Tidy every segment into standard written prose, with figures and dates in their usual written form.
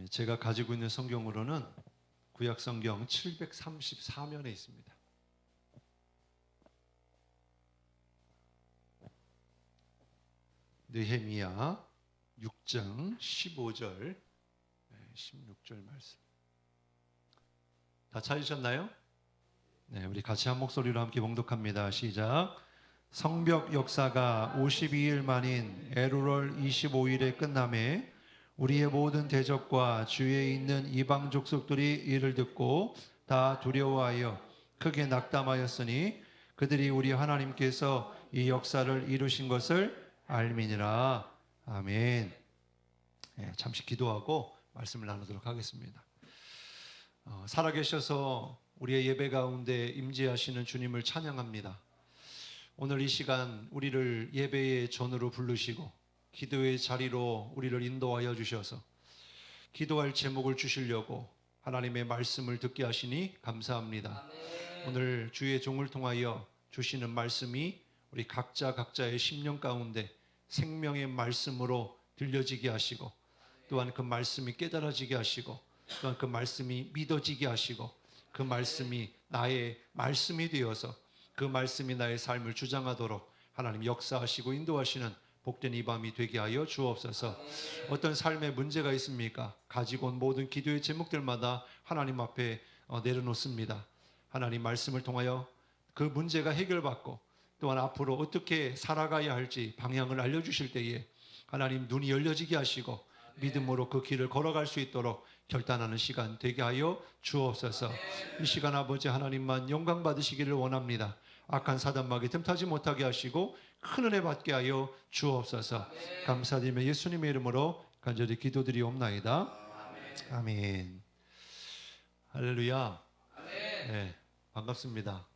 제가 가지고 있는 성경으로는 구약 성경 734면에 있습니다. 느헤미야 6장 15절 16절 말씀. 다 찾으셨나요? 네, 우리 같이 한 목소리로 함께 봉독합니다. 시작. 성벽 역사가 52일 만인 엘루럴 25일에 끝남에 우리의 모든 대적과 주위에 있는 이방 족속들이 이를 듣고 다 두려워하여 크게 낙담하였으니 그들이 우리 하나님께서 이 역사를 이루신 것을 알미니라. 아멘. 네, 잠시 기도하고 말씀을 나누도록 하겠습니다. 살아계셔서 우리의 예배 가운데 임재하시는 주님을 찬양합니다. 오늘 이 시간 우리를 예배의 전으로 부르시고 기도의 자리로 우리를 인도하여 주셔서 기도할 제목을 주시려고 하나님의 말씀을 듣게 하시니 감사합니다. 아멘. 오늘 주의 종을 통하여 주시는 말씀이 우리 각자의 심령 가운데 생명의 말씀으로 들려지게 하시고 또한 그 말씀이 깨달아지게 하시고 또한 그 말씀이 믿어지게 하시고 그 말씀이 나의 말씀이 되어서 그 말씀이 나의 삶을 주장하도록 하나님 역사하시고 인도하시는 복된 이 밤이 되게 하여 주옵소서. 어떤 삶에 문제가 있습니까? 가지고 온 모든 기도의 제목들마다 하나님 앞에 내려놓습니다. 하나님 말씀을 통하여 그 문제가 해결받고 또한 앞으로 어떻게 살아가야 할지 방향을 알려주실 때에 하나님 눈이 열려지게 하시고 믿음으로 그 길을 걸어갈 수 있도록 결단하는 시간 되게 하여 주옵소서. 이 시간 아버지 하나님만 영광 받으시기를 원합니다. 악한 사단마귀 틈타지 못하게 하시고 큰 은혜 받게 하여 주옵소서. 감사드리며 예수님의 이름으로 간절히 기도드리옵나이다. 아멘. 할렐루야. 네, 반갑습니다.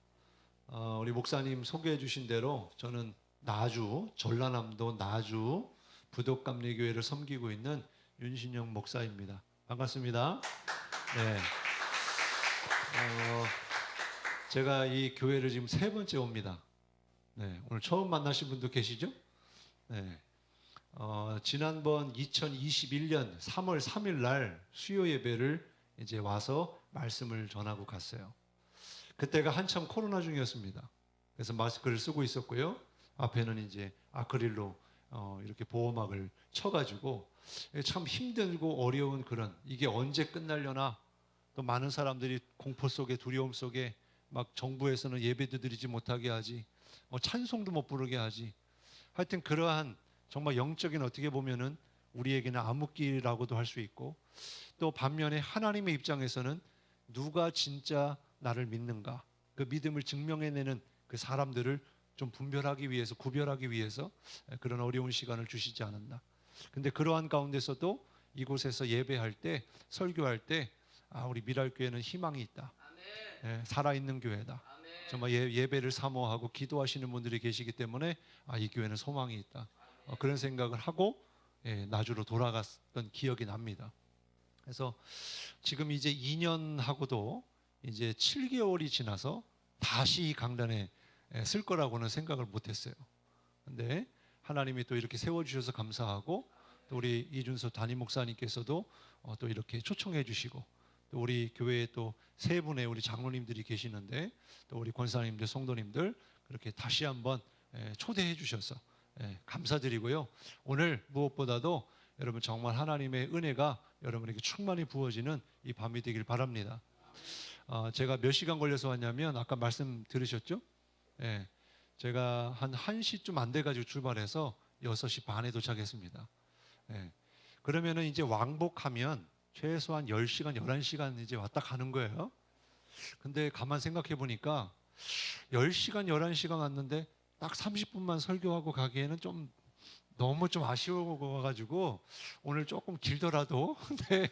우리 목사님 소개해 주신 대로 저는 나주, 전라남도 나주 부덕감리교회를 섬기고 있는 윤신영 목사입니다. 반갑습니다. 네. 제가 이 교회를 지금 3번째 옵니다. 네, 오늘 처음 만나신 분도 계시죠? 네. 지난번 2021년 3월 3일 날 수요 예배를 이제 와서 말씀을 전하고 갔어요. 그때가 한참 코로나 중이었습니다. 그래서 마스크를 쓰고 있었고요. 앞에는 이제 아크릴로 이렇게 보호막을 쳐가지고 참 힘들고 어려운 그런, 이게 언제 끝날려나, 또 많은 사람들이 공포 속에 두려움 속에 막 정부에서는 예배도 드리지 못하게 하지, 찬송도 못 부르게 하지, 하여튼 그러한 정말 영적인, 어떻게 보면은 우리에게는 암흑기라고도 할 수 있고, 또 반면에 하나님의 입장에서는 누가 진짜 나를 믿는가, 그 믿음을 증명해내는 그 사람들을 좀 분별하기 위해서, 구별하기 위해서 그런 어려운 시간을 주시지 않았나. 근데 그러한 가운데서도 이곳에서 예배할 때, 설교할 때, 우리 미랄교회는 희망이 있다. 살아있는 교회다. 정말 예배를 사모하고 기도하시는 분들이 계시기 때문에 이 교회는 소망이 있다. 그런 생각을 하고 나주로 돌아갔던 기억이 납니다. 그래서 지금 이제 2년하고도 이제 7개월이 지나서 다시 이 강단에 쓸 거라고는 생각을 못했어요. 근데 하나님이 또 이렇게 세워주셔서 감사하고, 또 우리 이준서 담임 목사님께서도 또 이렇게 초청해 주시고, 또 우리 교회에 또 3분의 우리 장로님들이 계시는데, 또 우리 권사님들, 성도님들 그렇게 다시 한번 초대해 주셔서 감사드리고요. 오늘 무엇보다도 여러분 정말 하나님의 은혜가 여러분에게 충만히 부어지는 이 밤이 되길 바랍니다. 제가 몇 시간 걸려서 왔냐면, 아까 말씀 들으셨죠? 제가 한 1시쯤 안 돼가지고 출발해서 6시 반에 도착했습니다. 그러면은 이제 왕복하면 최소한 10시간, 11시간 이제 왔다 가는 거예요. 근데 가만 생각해 보니까 10시간, 11시간 왔는데 딱 30분만 설교하고 가기에는 좀 너무 좀 아쉬워가지고 오늘 조금 길더라도 근데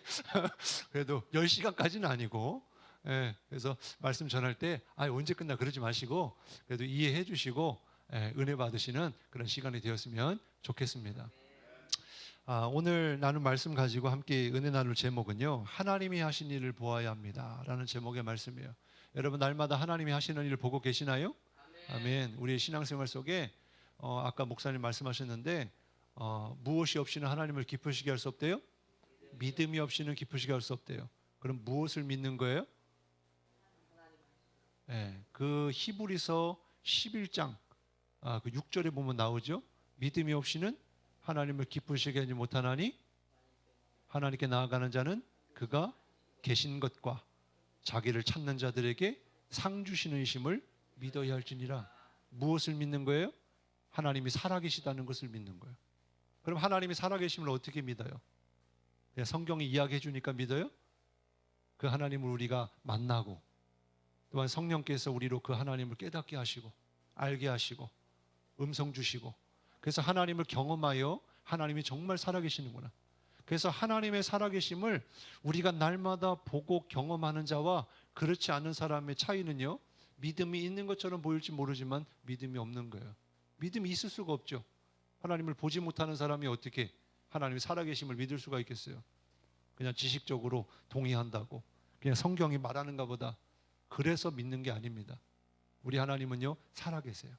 그래도 10시간까지는 아니고, 그래서 말씀 전할 때 언제 끝나 그러지 마시고 그래도 이해해 주시고 은혜 받으시는 그런 시간이 되었으면 좋겠습니다. 오늘 나눈 말씀 가지고 함께 은혜 나눌 제목은요, 하나님이 하신 일을 보아야 합니다 라는 제목의 말씀이에요. 여러분 날마다 하나님이 하시는 일을 보고 계시나요? 아멘. 우리의 신앙생활 속에 아까 목사님 말씀하셨는데 무엇이 없이는 하나님을 기쁘시게 할 수 없대요? 믿음이 없이는 기쁘시게 할 수 없대요. 그럼 무엇을 믿는 거예요? 네, 그 히브리서 11장 그 6절에 보면 나오죠. 믿음이 없이는 하나님을 기쁘시게 하지 못하나니 하나님께 나아가는 자는 그가 계신 것과 자기를 찾는 자들에게 상 주시는 이심을 믿어야 할지니라. 무엇을 믿는 거예요? 하나님이 살아계시다는 것을 믿는 거예요. 그럼 하나님이 살아계심을 어떻게 믿어요? 그냥 성경이 이야기해 주니까 믿어요? 그 하나님을 우리가 만나고 또한 성령께서 우리로 그 하나님을 깨닫게 하시고 알게 하시고 음성 주시고 그래서 하나님을 경험하여 하나님이 정말 살아계시는구나. 그래서 하나님의 살아계심을 우리가 날마다 보고 경험하는 자와 그렇지 않은 사람의 차이는요, 믿음이 있는 것처럼 보일지 모르지만 믿음이 없는 거예요. 믿음이 있을 수가 없죠. 하나님을 보지 못하는 사람이 어떻게 하나님의 살아계심을 믿을 수가 있겠어요? 그냥 지식적으로 동의한다고 그냥 성경이 말하는가 보다 그래서 믿는 게 아닙니다. 우리 하나님은요 살아계세요.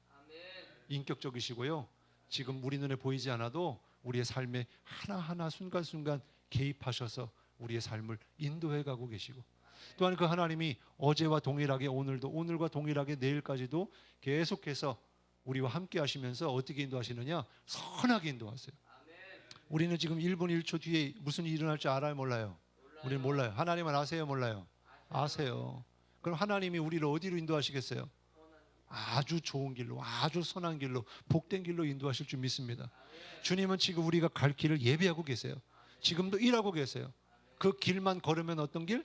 인격적이시고요, 지금 우리 눈에 보이지 않아도 우리의 삶에 하나하나 순간순간 개입하셔서 우리의 삶을 인도해 가고 계시고, 또한 그 하나님이 어제와 동일하게 오늘도, 오늘과 동일하게 내일까지도 계속해서 우리와 함께 하시면서 어떻게 인도하시느냐? 선하게 인도하세요. 우리는 지금 1분 1초 뒤에 무슨 일이 일어날지 알아요? 몰라요? 우리는 몰라요. 하나님은 아세요? 몰라요? 아세요. 그럼 하나님이 우리를 어디로 인도하시겠어요? 아주 좋은 길로, 아주 선한 길로, 복된 길로 인도하실 줄 믿습니다. 주님은 지금 우리가 갈 길을 예비하고 계세요. 지금도 일하고 계세요. 그 길만 걸으면 어떤 길?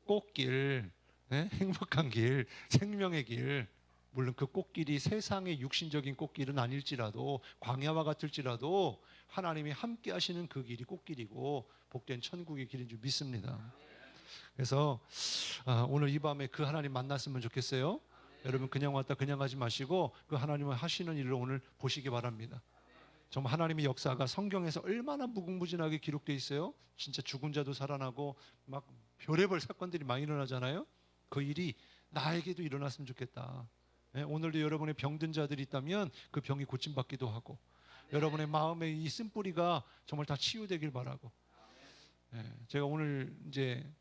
꽃길, 행복한 길, 생명의 길. 물론 그 꽃길이 세상의 육신적인 꽃길은 아닐지라도, 광야와 같을지라도 하나님이 함께 하시는 그 길이 꽃길이고 복된 천국의 길인 줄 믿습니다. 그래서 오늘 이 밤에 그 하나님 만났으면 좋겠어요. 여러분 그냥 왔다 그냥 가지 마시고 그 하나님을 하시는 일을 오늘 보시기 바랍니다. 정말 하나님의 역사가 성경에서 얼마나 무궁무진하게 기록되어 있어요. 진짜 죽은 자도 살아나고 막 별의별 사건들이 많이 일어나잖아요. 그 일이 나에게도 일어났으면 좋겠다. 오늘도 여러분의 병든 자들이 있다면 그 병이 고침받기도 하고, 여러분의 마음에 이 쓴뿌리가 정말 다 치유되길 바라고. 제가 오늘 이제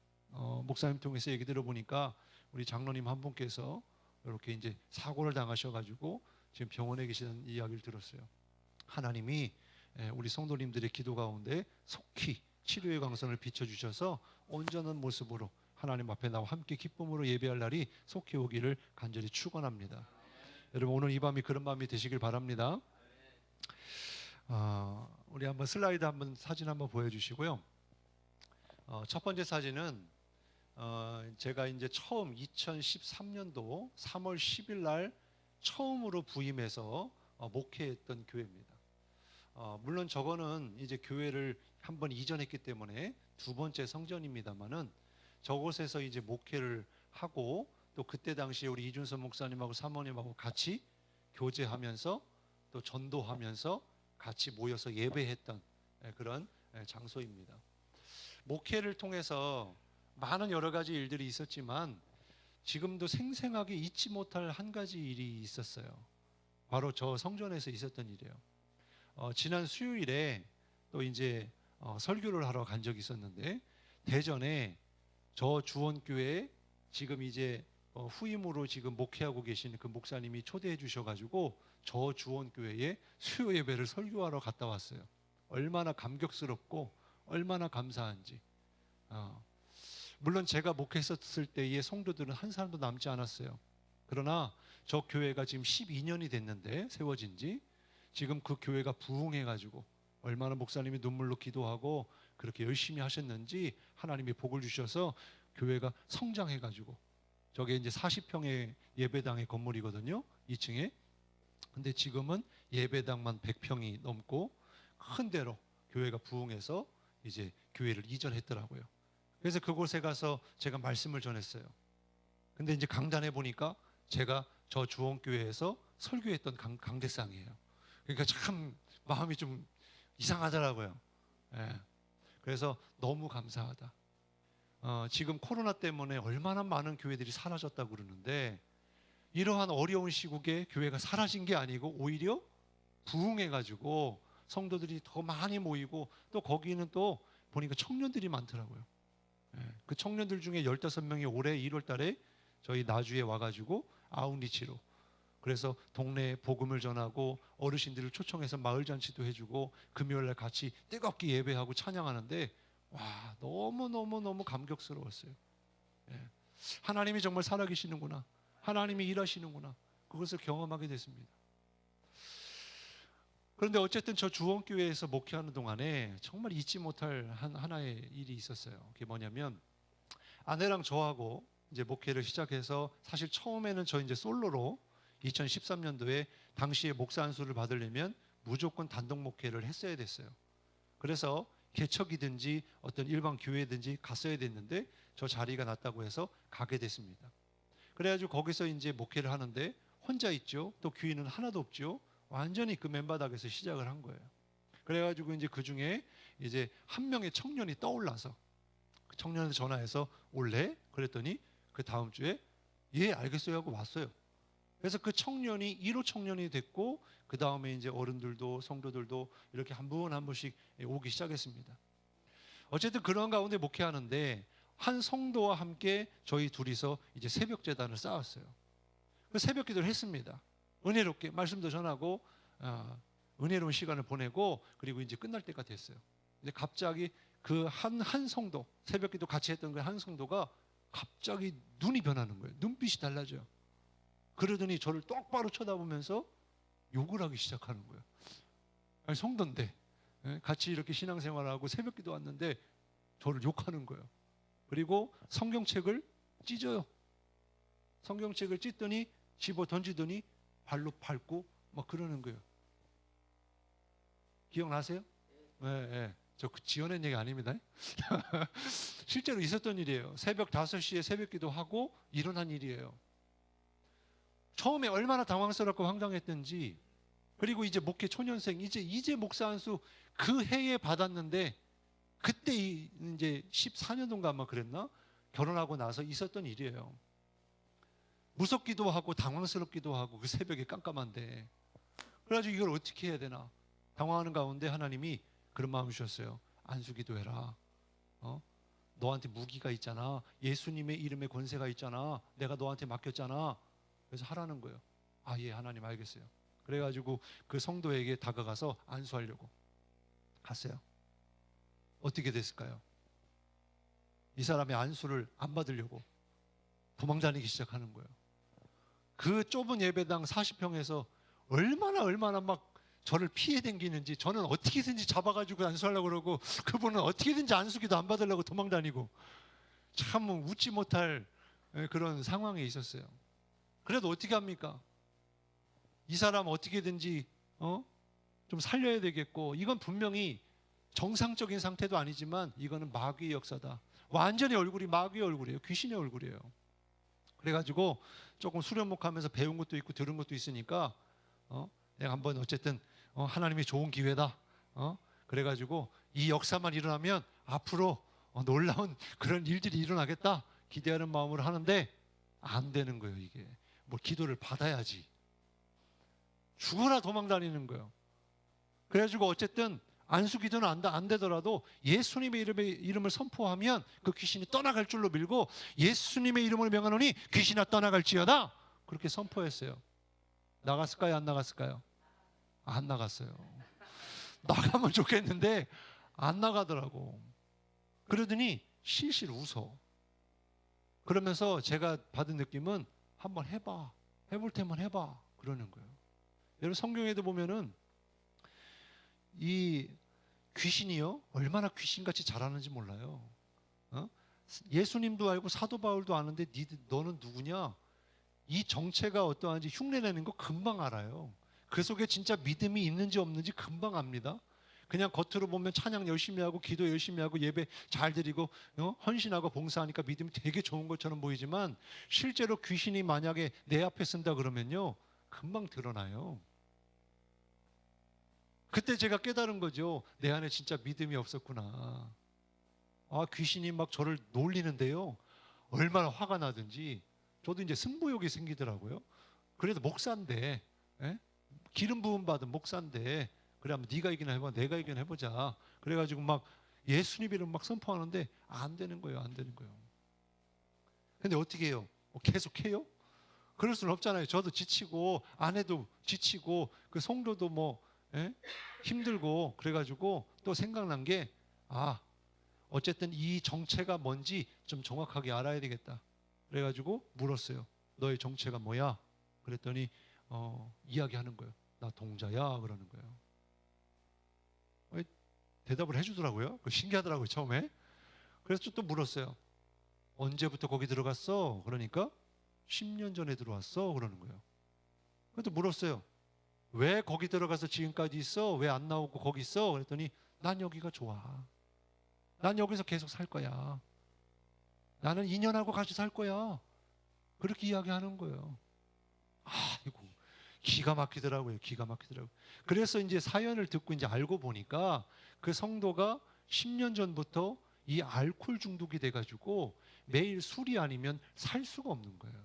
목사님 통해서 얘기 들어보니까 우리 장로님 한 분께서 이렇게 이제 사고를 당하셔가지고 지금 병원에 계시는 이야기를 들었어요. 하나님이 우리 성도님들의 기도 가운데 속히 치료의 광선을 비춰주셔서 온전한 모습으로 하나님 앞에 나와 함께 기쁨으로 예배할 날이 속히 오기를 간절히 축원합니다. 여러분 오늘 이 밤이 그런 밤이 되시길 바랍니다. 우리 한번 슬라이드 한번 사진 한번 보여주시고요. 첫 번째 사진은 제가 이제 처음 2013년도 3월 10일 날 처음으로 부임해서 목회했던 교회입니다. 물론 저거는 이제 교회를 한번 이전했기 때문에 두 번째 성전입니다만은 저곳에서 이제 목회를 하고 또 그때 당시에 우리 이준선 목사님하고 사모님하고 같이 교제하면서 또 전도하면서 같이 모여서 예배했던 그런 장소입니다. 목회를 통해서 많은 여러 가지 일들이 있었지만 지금도 생생하게 잊지 못할 한 가지 일이 있었어요. 바로 저 성전에서 있었던 일이에요. 지난 수요일에 또 이제 설교를 하러 간 적이 있었는데, 대전에 저 주원교회에 지금 이제 후임으로 지금 목회하고 계신 그 목사님이 초대해 주셔가지고 저 주원교회에 수요 예배를 설교하러 갔다 왔어요. 얼마나 감격스럽고 얼마나 감사한지. 물론 제가 목회했었을 때의 성도들은 한 사람도 남지 않았어요. 그러나 저 교회가 지금 12년이 됐는데, 세워진 지 지금 그 교회가 부흥해가지고 얼마나 목사님이 눈물로 기도하고 그렇게 열심히 하셨는지 하나님이 복을 주셔서 교회가 성장해가지고, 저게 이제 40평의 예배당의 건물이거든요, 2층에. 근데 지금은 예배당만 100평이 넘고 큰 데로 교회가 부흥해서 이제 교회를 이전했더라고요. 그래서 그곳에 가서 제가 말씀을 전했어요. 근데 이제 강단에 보니까 제가 저 주원교회에서 설교했던 강대상이에요. 그러니까 참 마음이 좀 이상하더라고요. 그래서 너무 감사하다. 지금 코로나 때문에 얼마나 많은 교회들이 사라졌다고 그러는데, 이러한 어려운 시국에 교회가 사라진 게 아니고 오히려 부흥해가지고 성도들이 더 많이 모이고, 또 거기는 또 보니까 청년들이 많더라고요. 그 청년들 중에 15명이 올해 1월 달에 저희 나주에 와가지고 아웃리치로, 그래서 동네에 복음을 전하고 어르신들을 초청해서 마을잔치도 해주고 금요일날 같이 뜨겁게 예배하고 찬양하는데, 와, 너무너무너무 감격스러웠어요. 하나님이 정말 살아계시는구나, 하나님이 일하시는구나, 그것을 경험하게 됐습니다. 그런데 어쨌든 저 주원교회에서 목회하는 동안에 정말 잊지 못할 하나의 일이 있었어요. 그게 뭐냐면, 아내랑 저하고 이제 목회를 시작해서, 사실 처음에는 저 이제 솔로로 2013년도에 당시에 목사 안수를 받으려면 무조건 단독 목회를 했어야 됐어요. 그래서 개척이든지 어떤 일반 교회든지 갔어야 됐는데, 저 자리가 났다고 해서 가게 됐습니다. 그래가지고 거기서 이제 목회를 하는데 혼자 있죠. 또 교인은 하나도 없죠. 완전히 그 맨바닥에서 시작을 한 거예요. 그래가지고 이제 그 중에 이제 한 명의 청년이 떠올라서 그 청년한테 전화해서 올래? 그랬더니 그 다음 주에 예, 알겠어요 하고 왔어요. 그래서 그 청년이 1호 청년이 됐고, 그 다음에 이제 어른들도 성도들도 이렇게 한 분 한 분씩 오기 시작했습니다. 어쨌든 그런 가운데 목회하는데, 한 성도와 함께 저희 둘이서 이제 새벽 제단을 쌓았어요. 그 새벽 기도를 했습니다. 은혜롭게 말씀도 전하고 은혜로운 시간을 보내고, 그리고 이제 끝날 때가 됐어요. 근데 갑자기 그 한 성도, 새벽 기도 같이 했던 그 한 성도가 갑자기 눈이 변하는 거예요. 눈빛이 달라져요. 그러더니 저를 똑바로 쳐다보면서 욕을 하기 시작하는 거예요. 아니, 성도인데 같이 이렇게 신앙생활하고 새벽 기도 왔는데 저를 욕하는 거예요. 그리고 성경책을 찢어요. 성경책을 찢더니 집어 던지더니 발로 밟고 막 그러는 거예요. 기억나세요? 네. 저 지어낸 얘기 아닙니다. 실제로 있었던 일이에요. 새벽 5시에 새벽 기도하고 일어난 일이에요. 처음에 얼마나 당황스럽고 황당했던지, 그리고 이제 목회 초년생, 이제 목사 안수 그 해에 받았는데, 그때 이제 14년도인가 아마 그랬나? 결혼하고 나서 있었던 일이에요. 무섭기도 하고 당황스럽기도 하고, 그 새벽에 깜깜한데. 그래가지고 이걸 어떻게 해야 되나 당황하는 가운데 하나님이 그런 마음 주셨어요. 안수기도 해라. 너한테 무기가 있잖아. 예수님의 이름에 권세가 있잖아. 내가 너한테 맡겼잖아. 그래서 하라는 거예요. 아, 예, 하나님 알겠어요. 그래가지고 그 성도에게 다가가서 안수하려고 갔어요. 어떻게 됐을까요? 이 사람의 안수를 안 받으려고 도망다니기 시작하는 거예요. 그 좁은 예배당 40평에서 얼마나 막 저를 피해 댕기는지, 저는 어떻게든지 잡아가지고 안수하려고 그러고, 그분은 어떻게든지 안수기도 안 받으려고 도망다니고, 참 웃지 못할 그런 상황에 있었어요. 그래도 어떻게 합니까? 이 사람 어떻게든지 좀 살려야 되겠고, 이건 분명히 정상적인 상태도 아니지만 이거는 마귀의 역사다. 완전히 얼굴이 마귀의 얼굴이에요. 귀신의 얼굴이에요. 그래가지고 조금 수련목하면서 배운 것도 있고 들은 것도 있으니까 내가 한번 어쨌든 하나님이 좋은 기회다. 그래가지고 이 역사만 일어나면 앞으로 놀라운 그런 일들이 일어나겠다 기대하는 마음으로 하는데, 안 되는 거예요. 이게 뭐 기도를 받아야지. 죽어라 도망다니는 거예요. 그래가지고 어쨌든 안수기도는 안 되더라도 예수님의 이름을 선포하면 그 귀신이 떠나갈 줄로 밀고, 예수님의 이름을 명하노니 귀신아 떠나갈지어다, 그렇게 선포했어요. 나갔을까요? 안 나갔을까요? 안 나갔어요. 나가면 좋겠는데 안 나가더라고. 그러더니 실실 웃어. 그러면서 제가 받은 느낌은 한번 해봐, 해볼 테면 해봐, 그러는 거예요. 여러분, 성경에도 보면은 이 귀신이요, 얼마나 귀신같이 잘하는지 몰라요. 예수님도 알고 사도 바울도 아는데 너는 누구냐? 이 정체가 어떠한지 흉내내는 거 금방 알아요. 그 속에 진짜 믿음이 있는지 없는지 금방 압니다. 그냥 겉으로 보면 찬양 열심히 하고 기도 열심히 하고 예배 잘 드리고 헌신하고 봉사하니까 믿음이 되게 좋은 것처럼 보이지만, 실제로 귀신이 만약에 내 앞에 쓴다 그러면요, 금방 드러나요. 그때 제가 깨달은 거죠. 내 안에 진짜 믿음이 없었구나. 아, 귀신이 막 저를 놀리는데요, 얼마나 화가 나든지 저도 이제 승부욕이 생기더라고요. 그래도 목사인데, 기름 부음 받은 목사인데, 그래 한번 네가 이기나 해봐, 내가 이기나 해보자. 그래가지고 막 예수님 이름 막 선포하는데 안 되는 거예요. 안 되는 거예요. 근데 어떻게 해요? 계속 해요? 그럴 수는 없잖아요. 저도 지치고 아내도 지치고 그 성도도 뭐 힘들고 그래가지고 또 생각난 게 어쨌든 이 정체가 뭔지 좀 정확하게 알아야 되겠다. 그래가지고 물었어요. 너의 정체가 뭐야? 그랬더니 이야기하는 거예요. 나 동자야 그러는 거예요. 대답을 해주더라고요. 신기하더라고요 처음에. 그래서 또 물었어요. 언제부터 거기 들어갔어? 그러니까 10년 전에 들어왔어 그러는 거예요. 그래도 물었어요. 왜 거기 들어가서 지금까지 있어? 왜 안 나오고 거기 있어? 그랬더니 난 여기가 좋아. 난 여기서 계속 살 거야. 나는 2년하고 같이 살 거야. 그렇게 이야기하는 거예요. 이거 기가 막히더라고요. 기가 막히더라고요. 그래서 이제 사연을 듣고 이제 알고 보니까 그 성도가 10년 전부터 이 알코올 중독이 돼가지고 매일 술이 아니면 살 수가 없는 거예요.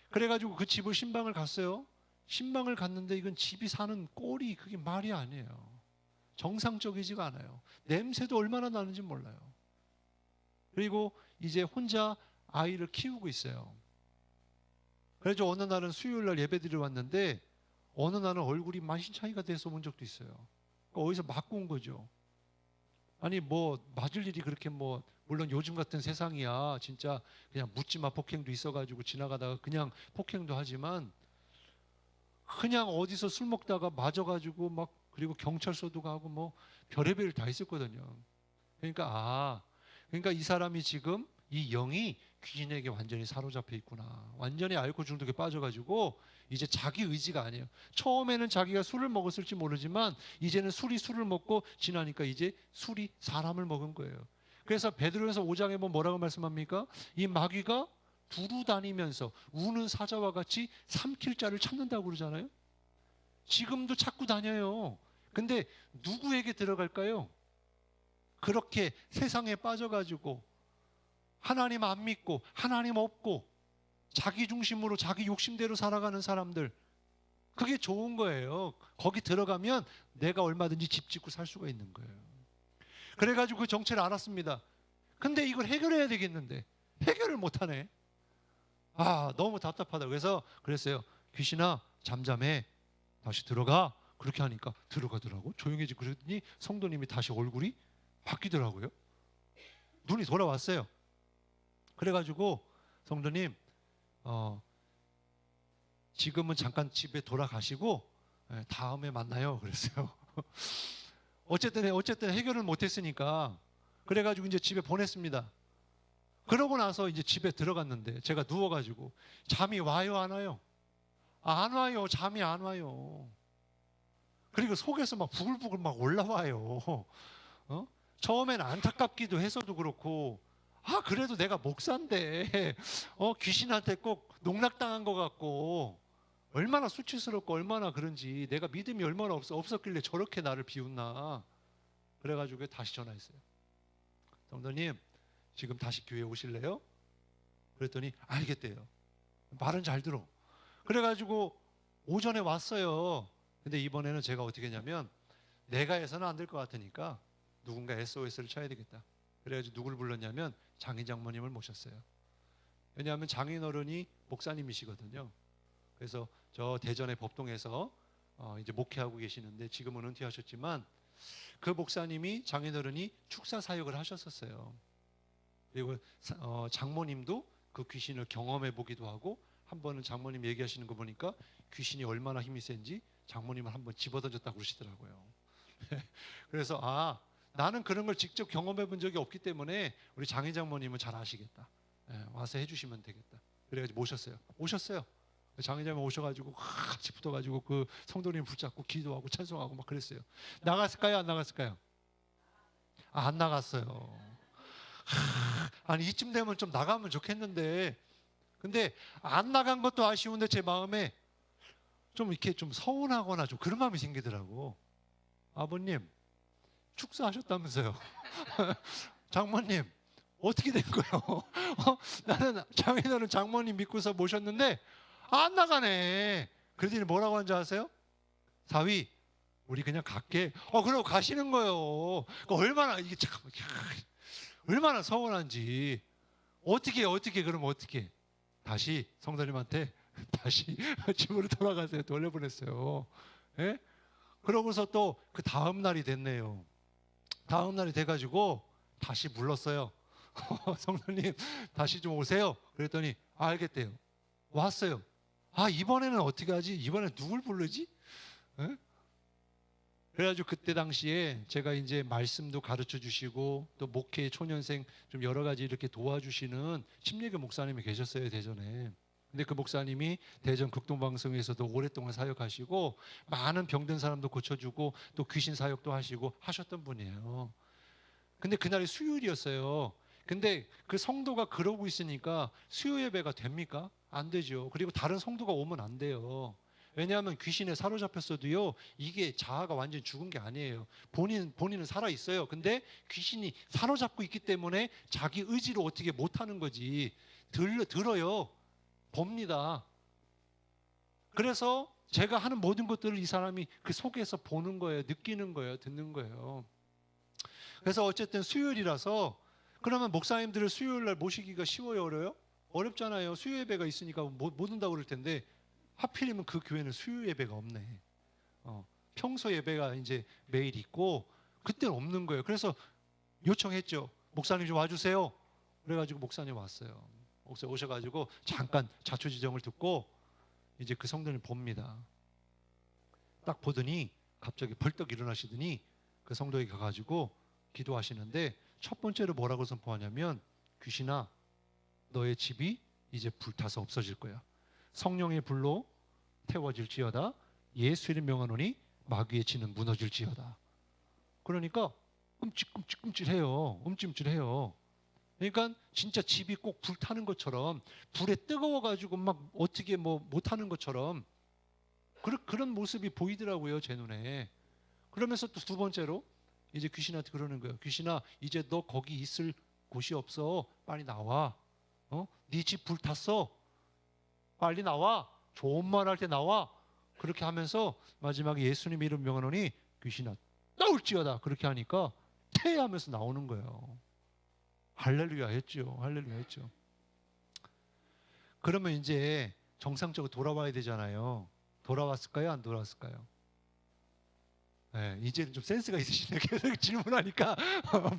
그래가지고 그 집을 신방을 갔어요. 신방을 갔는데 이건 집이 사는 꼴이 그게 말이 아니에요. 정상적이지가 않아요. 냄새도 얼마나 나는지 몰라요. 그리고 이제 혼자 아이를 키우고 있어요. 그래서 어느 날은 수요일 날 예배드리러 왔는데 어느 날은 얼굴이 만신창이가 돼서 온 적도 있어요. 그러니까 어디서 맞고 온 거죠. 아니 뭐 맞을 일이 그렇게 뭐 물론 요즘 같은 세상이야 진짜 그냥 묻지마 폭행도 있어가지고 지나가다가 그냥 폭행도 하지만 그냥 어디서 술 먹다가 맞아가지고 막 그리고 경찰서도 가고 뭐 별의별 다 있었거든요. 그러니까 그러니까 이 사람이 지금 이 영이 귀신에게 완전히 사로잡혀 있구나. 완전히 알코올 중독에 빠져가지고 이제 자기 의지가 아니에요. 처음에는 자기가 술을 먹었을지 모르지만 이제는 술이 술을 먹고 지나니까 이제 술이 사람을 먹은 거예요. 그래서 베드로전서 5장에 보면 뭐라고 말씀합니까? 이 마귀가 두루 다니면서 우는 사자와 같이 삼킬 자를 찾는다고 그러잖아요. 지금도 찾고 다녀요. 근데 누구에게 들어갈까요? 그렇게 세상에 빠져가지고 하나님 안 믿고 하나님 없고 자기 중심으로 자기 욕심대로 살아가는 사람들, 그게 좋은 거예요. 거기 들어가면 내가 얼마든지 집 짓고 살 수가 있는 거예요. 그래가지고 그 정체를 알았습니다. 근데 이걸 해결해야 되겠는데 해결을 못하네. 너무 답답하다. 그래서 그랬어요. 귀신아 잠잠해, 다시 들어가. 그렇게 하니까 들어가더라고. 조용해지고 그러더니 성도님이 다시 얼굴이 바뀌더라고요. 눈이 돌아왔어요. 그래가지고 성도님 지금은 잠깐 집에 돌아가시고 다음에 만나요 그랬어요. 어쨌든 해결을 못했으니까 그래가지고 이제 집에 보냈습니다. 그러고 나서 이제 집에 들어갔는데 제가 누워가지고 잠이 와요 안 와요? 안 와요. 잠이 안 와요. 그리고 속에서 막 부글부글 막 올라와요. 처음에는 안타깝기도 해서도 그렇고 그래도 내가 목사인데 귀신한테 꼭 농락당한 것 같고 얼마나 수치스럽고 얼마나 그런지 내가 믿음이 얼마나 없었길래 저렇게 나를 비웃나. 그래가지고 다시 전화했어요. 성도님 지금 다시 교회에 오실래요? 그랬더니 알겠대요. 말은 잘 들어. 그래가지고 오전에 왔어요. 근데 이번에는 제가 어떻게 했냐면 내가 해서는 안 될 것 같으니까 누군가 SOS를 쳐야 되겠다. 그래가지고 누굴 불렀냐면 장인 장모님을 모셨어요. 왜냐하면 장인 어른이 목사님이시거든요. 그래서 저 대전의 법동에서 이제 목회하고 계시는데 지금은 은퇴하셨지만 그 목사님이 장인 어른이 축사 사역을 하셨었어요. 그리고 장모님도 그 귀신을 경험해 보기도 하고 한 번은 장모님 얘기하시는 거 보니까 귀신이 얼마나 힘이 센지 장모님을 한번 집어던졌다고 그러시더라고요. 그래서 나는 그런 걸 직접 경험해 본 적이 없기 때문에 우리 장인 장모님은 잘 아시겠다. 와서 해주시면 되겠다. 그래가지고 오셨어요. 장인 장모님 오셔가지고 같이 붙어가지고 그 성도님 붙잡고 기도하고 찬송하고 막 그랬어요. 나갔을까요? 안 나갔을까요? 안 나갔어요. 아니 이쯤 되면 좀 나가면 좋겠는데 근데 안 나간 것도 아쉬운데 제 마음에 좀 이렇게 좀 서운하거나 좀 그런 마음이 생기더라고. 아버님 축사하셨다면서요. 장모님 어떻게 된 거예요? 나는 장인어른 장모님 믿고서 모셨는데 안 나가네. 그러더니 뭐라고 한지 아세요? 사위 우리 그냥 갈게. 그러고 가시는 거예요. 얼마나 이게 잠깐만, 얼마나 서운한지. 어떻게 그러면 어떻게? 다시 성도님한테 다시 집으로 돌아가세요. 돌려보냈어요. 예? 그러고서 또 그 다음 날이 됐네요. 다음 날이 돼가지고 다시 불렀어요. 성도님 다시 좀 오세요. 그랬더니 알겠대요. 왔어요. 이번에는 어떻게 하지? 이번엔 누굴 부르지? 예? 그래가지고 그때 당시에 제가 이제 말씀도 가르쳐 주시고 또 목회 초년생 좀 여러 가지 이렇게 도와주시는 침례교 목사님이 계셨어요, 대전에. 근데 그 목사님이 대전 극동방송에서도 오랫동안 사역하시고 많은 병든 사람도 고쳐주고 또 귀신 사역도 하시고 하셨던 분이에요. 근데 그날이 수요일이었어요. 근데 그 성도가 그러고 있으니까 수요 예배가 됩니까? 안 되죠. 그리고 다른 성도가 오면 안 돼요. 왜냐하면 귀신에 사로잡혔어도요, 이게 자아가 완전히 죽은 게 아니에요. 본인은 살아 있어요. 근데 귀신이 사로잡고 있기 때문에 자기 의지로 어떻게 못 하는 거지. 들어요. 봅니다. 그래서 제가 하는 모든 것들을 이 사람이 그 속에서 보는 거예요. 느끼는 거예요. 듣는 거예요. 그래서 어쨌든 수요일이라서 그러면 목사님들을 수요일 날 모시기가 쉬워요, 어려요? 어렵잖아요. 수요 예배가 있으니까 못 온다고 그럴 텐데 하필이면 그 교회는 수요 예배가 없네. 평소 예배가 이제 매일 있고 그때는 없는 거예요. 그래서 요청했죠. 목사님 좀 와주세요. 그래가지고 목사님 왔어요. 목사님 오셔가지고 잠깐 자초지종을 듣고 이제 그 성도를 봅니다. 딱 보더니 갑자기 벌떡 일어나시더니 그 성도에게 가가지고 기도하시는데 첫 번째로 뭐라고 선포하냐면 귀신아 너의 집이 이제 불타서 없어질 거야. 성령의 불로 태워질지어다. 예수의 명하노니 마귀의 진은 무너질지어다. 그러니까 움찔해요. 움찔해요. 그러니까 진짜 집이 꼭 불타는 것처럼 불에 뜨거워가지고 막 어떻게 뭐 못하는 것처럼 그런 모습이 보이더라고요, 제 눈에. 그러면서 또 두 번째로 이제 귀신한테 그러는 거예요. 귀신아, 이제 너 거기 있을 곳이 없어. 빨리 나와. 네 집 불탔어. 빨리 나와. 좋은 말 할 때 나와. 그렇게 하면서 마지막에 예수님 이름 명하노니 귀신아 나올지어다. 그렇게 하니까 퇴하면서 나오는 거예요. 할렐루야 했죠. 할렐루야 했죠. 그러면 이제 정상적으로 돌아와야 되잖아요. 돌아왔을까요? 안 돌아왔을까요? 네, 이제는 좀 센스가 있으시네. 계속 질문하니까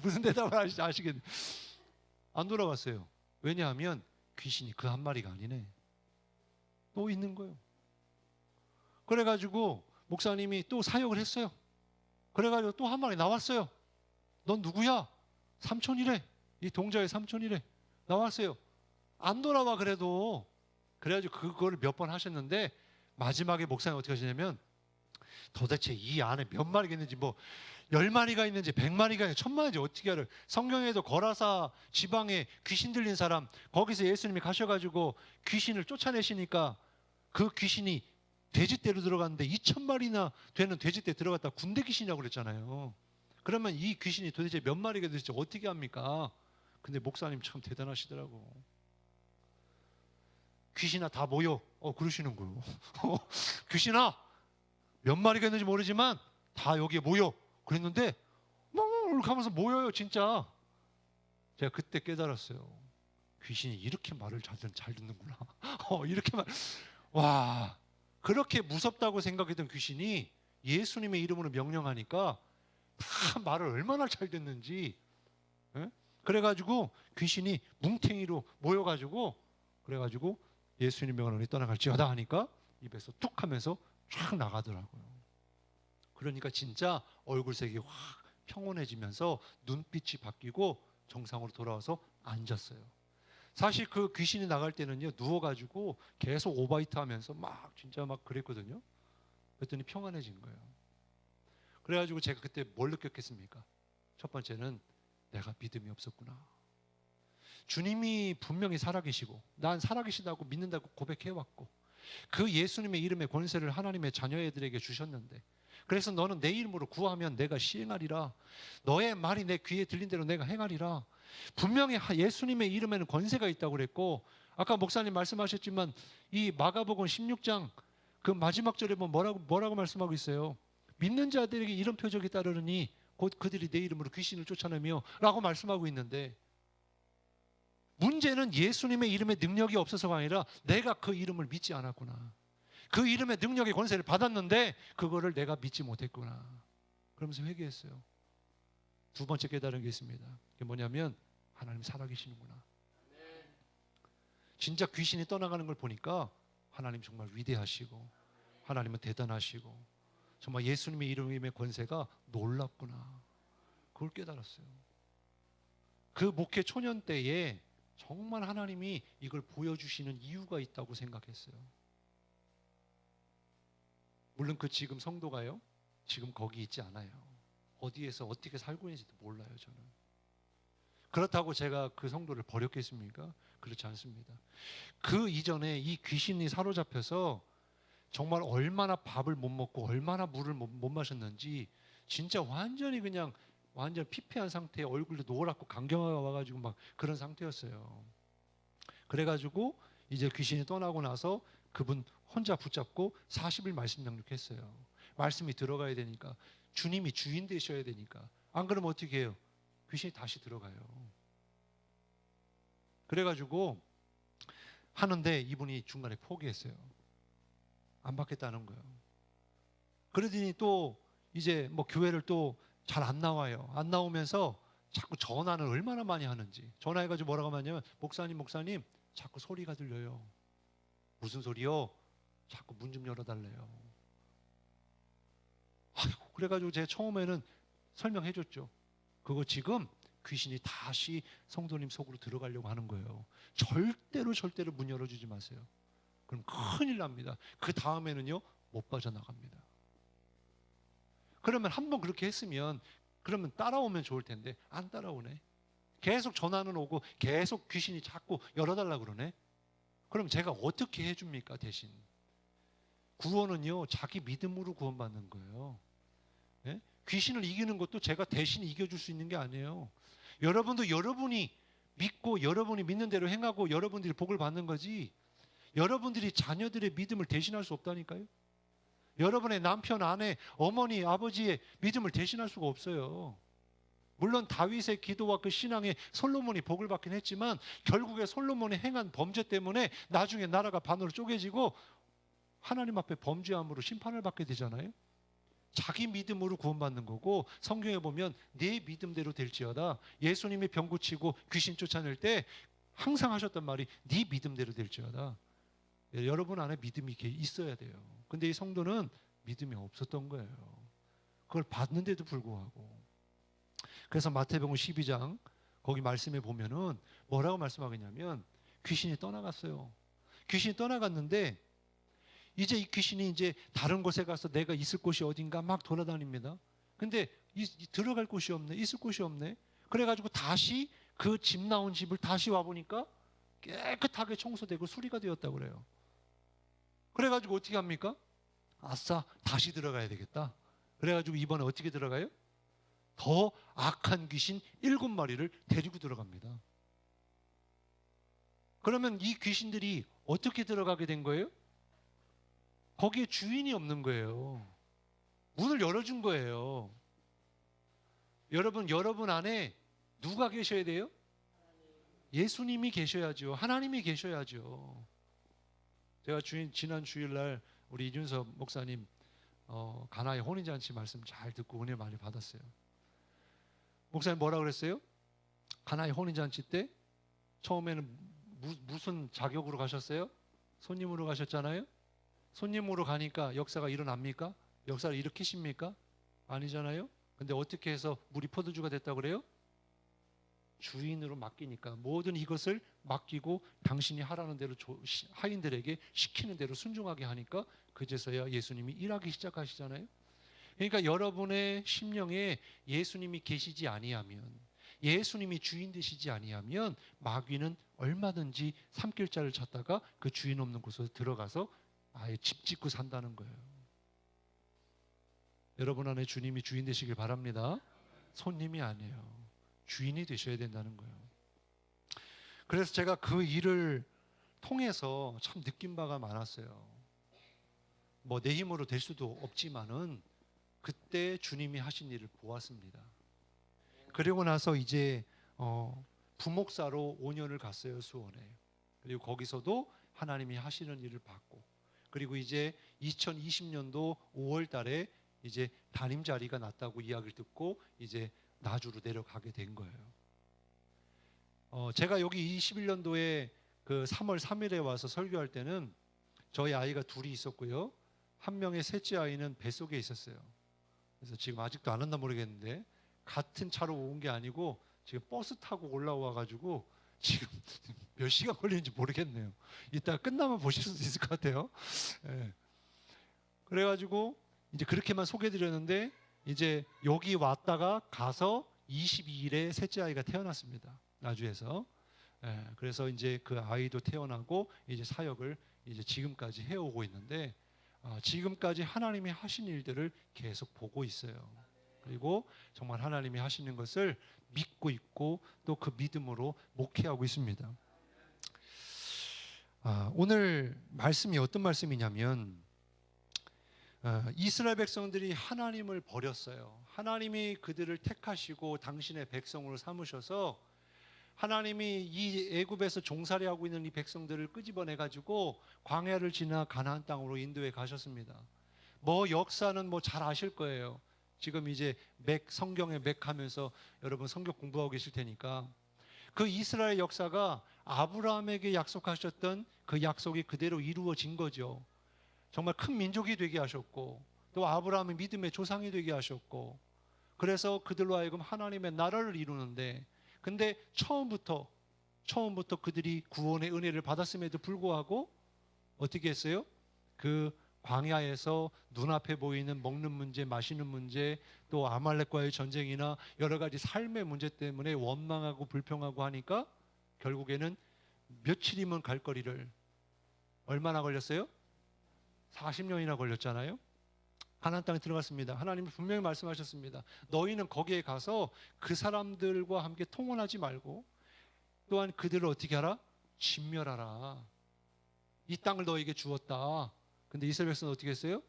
무슨 대답을 아시겠네. 안 돌아왔어요. 왜냐하면 귀신이 그 한 마리가 아니네. 또 있는 거예요. 그래가지고 목사님이 또 사역을 했어요. 그래가지고 또 한 마리 나왔어요. 넌 누구야? 삼촌이래. 이 동자의 삼촌이래. 나왔어요. 안 돌아와 그래도. 그래가지고 그거를 몇 번 하셨는데 마지막에 목사님 어떻게 하시냐면 도대체 이 안에 몇 마리가 있는지 뭐 10마리가 있는지 100마리가 있는지 1000마리인지 어떻게 알아요. 성경에도 거라사 지방에 귀신 들린 사람 거기서 예수님이 가셔가지고 귀신을 쫓아내시니까 그 귀신이 돼지떼로 들어갔는데 2000마리나 되는 돼지떼 들어갔다 군대 귀신이라고 그랬잖아요. 그러면 이 귀신이 도대체 몇 마리가 될지 어떻게 합니까? 근데 목사님 참 대단하시더라고. 귀신아 다 모여. 그러시는 거예요. 귀신아 몇 마리가 있는지 모르지만 다 여기에 모여. 그랬는데 이렇게 하면서 모여요 진짜. 제가 그때 깨달았어요. 귀신이 이렇게 말을 잘 듣는구나. 이렇게 와, 그렇게 무섭다고 생각했던 귀신이 예수님의 이름으로 명령하니까 다 말을 얼마나 잘 듣는지. 예? 그래가지고 귀신이 뭉탱이로 모여가지고 그래가지고 예수님 명령이 떠나갈지어다 하니까 입에서 툭 하면서 쫙 나가더라고요. 그러니까 진짜 얼굴색이 확 평온해지면서 눈빛이 바뀌고 정상으로 돌아와서 앉았어요. 사실 그 귀신이 나갈 때는요 누워가지고 계속 오바이트 하면서 막 진짜 막 그랬거든요. 그랬더니 평안해진 거예요. 그래가지고 제가 그때 뭘 느꼈겠습니까? 첫 번째는 내가 믿음이 없었구나. 주님이 분명히 살아계시고 난 살아계시다고 믿는다고 고백해왔고 그 예수님의 이름의 권세를 하나님의 자녀애들에게 주셨는데 그래서 너는 내 이름으로 구하면 내가 시행하리라. 너의 말이 내 귀에 들린 대로 내가 행하리라. 분명히 예수님의 이름에는 권세가 있다고 그랬고 아까 목사님 말씀하셨지만 이 마가복음 16장 그 마지막 절에 보면 뭐라고 말씀하고 있어요? 믿는 자들에게 이런 표적이 따르니 곧 그들이 내 이름으로 귀신을 쫓아내며 라고 말씀하고 있는데, 문제는 예수님의 이름에 능력이 없어서가 아니라 내가 그 이름을 믿지 않았구나. 그 이름의 능력의 권세를 받았는데 그거를 내가 믿지 못했구나. 그러면서 회개했어요. 두 번째 깨달은 게 있습니다. 그게 뭐냐면 하나님 살아계시는구나. 진짜 귀신이 떠나가는 걸 보니까 하나님 정말 위대하시고 하나님은 대단하시고 정말 예수님의 이름의 권세가 놀랍구나. 그걸 깨달았어요. 그 목회 초년 때에 정말 하나님이 이걸 보여주시는 이유가 있다고 생각했어요. 물론 그 지금 성도가요, 지금 거기 있지 않아요. 어디에서 어떻게 살고 있는지도 몰라요, 저는. 그렇다고 제가 그 성도를 버렸겠습니까? 그렇지 않습니다. 그 이전에 이 귀신이 사로잡혀서 정말 얼마나 밥을 못 먹고 얼마나 물을 못 마셨는지 진짜 완전히 그냥 완전 피폐한 상태에 얼굴도 노랗고 간경화가 와가지고 막 그런 상태였어요. 그래가지고 이제 귀신이 떠나고 나서 그분 혼자 붙잡고 40일 말씀 양육했어요. 말씀이 들어가야 되니까, 주님이 주인 되셔야 되니까. 안 그러면 어떻게 해요? 귀신이 다시 들어가요. 그래가지고 하는데 이분이 중간에 포기했어요. 안 받겠다는 거예요. 그러더니 또 이제 뭐 교회를 또 잘 안 나와요. 안 나오면서 자꾸 전화를 얼마나 많이 하는지. 전화해가지고 뭐라고 하냐면, 목사님 자꾸 소리가 들려요. 무슨 소리요? 자꾸 문 좀 열어달래요. 아이고, 그래가지고 제가 처음에는 설명해 줬죠. 그거 지금 귀신이 다시 성도님 속으로 들어가려고 하는 거예요. 절대로 문 열어주지 마세요. 그럼 큰일 납니다. 그 다음에는요, 못 빠져나갑니다. 그러면 한번 그렇게 했으면 그러면 따라오면 좋을 텐데 안 따라오네. 계속 전화는 오고 계속 귀신이 자꾸 열어달라 그러네. 그럼 제가 어떻게 해줍니까? 대신 구원은요, 자기 믿음으로 구원받는 거예요. 예? 귀신을 이기는 것도 제가 대신 이겨줄 수 있는 게 아니에요. 여러분도 여러분이 믿고 여러분이 믿는 대로 행하고 여러분들이 복을 받는 거지, 여러분들이 자녀들의 믿음을 대신할 수 없다니까요. 여러분의 남편, 아내, 어머니, 아버지의 믿음을 대신할 수가 없어요. 물론 다윗의 기도와 그 신앙에 솔로몬이 복을 받긴 했지만 결국에 솔로몬이 행한 범죄 때문에 나중에 나라가 반으로 쪼개지고 하나님 앞에 범죄함으로 심판을 받게 되잖아요. 자기 믿음으로 구원받는 거고, 성경에 보면 내 믿음대로 될지어다. 예수님이 병 고치고 귀신 쫓아낼 때 항상 하셨던 말이 네 믿음대로 될지어다. 여러분 안에 믿음이 있어야 돼요. 근데 이 성도는 믿음이 없었던 거예요. 그걸 받는데도 불구하고. 그래서 마태복음 12장 거기 말씀에 보면은 뭐라고 말씀하겠냐면, 귀신이 떠나갔어요. 귀신이 떠나갔는데 이제 이 귀신이 이제 다른 곳에 가서 내가 있을 곳이 어딘가 막 돌아다닙니다. 근데 들어갈 곳이 없네, 있을 곳이 없네. 그래가지고 다시 그 집 나온 집을 다시 와보니까 깨끗하게 청소되고 수리가 되었다고 그래요. 그래가지고 어떻게 합니까? 아싸, 다시 들어가야 되겠다. 그래가지고 이번에 어떻게 들어가요? 더 악한 귀신 7마리를 데리고 들어갑니다. 그러면 이 귀신들이 어떻게 들어가게 된 거예요? 거기에 주인이 없는 거예요. 문을 열어준 거예요. 여러분 안에 누가 계셔야 돼요? 예수님이 계셔야죠. 하나님이 계셔야죠. 제가 지난 주일날 우리 이준섭 목사님 가나의 혼인잔치 말씀 잘 듣고 은혜 많이 받았어요. 목사님 뭐라 그랬어요? 가나의 혼인잔치 때 처음에는 무슨 자격으로 가셨어요? 손님으로 가셨잖아요. 손님으로 가니까 역사가 일어납니까? 역사를 일으키십니까? 아니잖아요. 근데 어떻게 해서 물이 포도주가 됐다고 그래요? 주인으로 맡기니까 모든 이것을 맡기고 당신이 하라는 대로 하인들에게 시키는 대로 순종하게 하니까 그제서야 예수님이 일하기 시작하시잖아요. 그러니까 여러분의 심령에 예수님이 계시지 아니하면, 예수님이 주인 되시지 아니하면 마귀는 얼마든지 산길자를 찾다가 그 주인 없는 곳으로 들어가서 아예 집 짓고 산다는 거예요. 여러분 안에 주님이 주인 되시길 바랍니다. 손님이 아니에요. 주인이 되셔야 된다는 거예요. 그래서 제가 그 일을 통해서 참 느낀 바가 많았어요. 뭐 내 힘으로 될 수도 없지만은 그때 주님이 하신 일을 보았습니다. 그리고 나서 이제 부목사로 5년을 갔어요, 수원에. 그리고 거기서도 하나님이 하시는 일을 봤고, 그리고 이제 2020년도 5월 달에 이제 담임 자리가 났다고 이야기를 듣고 이제 나주로 내려가게 된 거예요. 제가 여기 21년도에 그 3월 3일에 와서 설교할 때는 저희 아이가 둘이 있었고요. 한 명의 셋째 아이는 뱃속에 있었어요. 그래서 지금 아직도 안 왔나 모르겠는데 같은 차로 온 게 아니고 지금 버스 타고 올라와 가지고 지금 몇 시간 걸리는지 모르겠네요. 이따가 끝나면 보실 수도 있을 것 같아요. 네. 그래가지고 이제 그렇게만 소개드렸는데 이제 여기 왔다가 가서 22일에 셋째 아이가 태어났습니다. 나주에서. 네. 그래서 이제 그 아이도 태어나고 이제 사역을 이제 지금까지 해오고 있는데 지금까지 하나님이 하신 일들을 계속 보고 있어요. 그리고 정말 하나님이 하시는 것을 믿고 있고 또 그 믿음으로 목회하고 있습니다. 오늘 말씀이 어떤 말씀이냐면 이스라엘 백성들이 하나님을 버렸어요. 하나님이 그들을 택하시고 당신의 백성으로 삼으셔서 하나님이 이 애굽에서 종살이하고 있는 이 백성들을 끄집어내 가지고 광야를 지나 가나안 땅으로 인도해 가셨습니다. 뭐 역사는 뭐 잘 아실 거예요. 지금 이제 성경에 맥하면서 여러분 성경 공부하고 계실 테니까 그 이스라엘 역사가 아브라함에게 약속하셨던 그 약속이 그대로 이루어진 거죠. 정말 큰 민족이 되게 하셨고 또 아브라함의 믿음의 조상이 되게 하셨고 그래서 그들로 하여금 하나님의 나라를 이루는데 근데 처음부터 그들이 구원의 은혜를 받았음에도 불구하고 어떻게 했어요? 그 광야에서 눈앞에 보이는 먹는 문제, 마시는 문제, 또 아말렉과의 전쟁이나 여러 가지 삶의 문제 때문에 원망하고 불평하고 하니까 결국에는 며칠이면 갈 거리를 얼마나 걸렸어요? 40년이나 걸렸잖아요. 가나안 땅에 들어갔습니다. 하나님이 분명히 말씀하셨습니다. 너희는 거기에 가서 그 사람들과 함께 통혼하지 말고 또한 그들을 어떻게 하라? 진멸하라. 이 땅을 너에게 주었다. 근데 이스라엘 백성은 어떻게 했어요?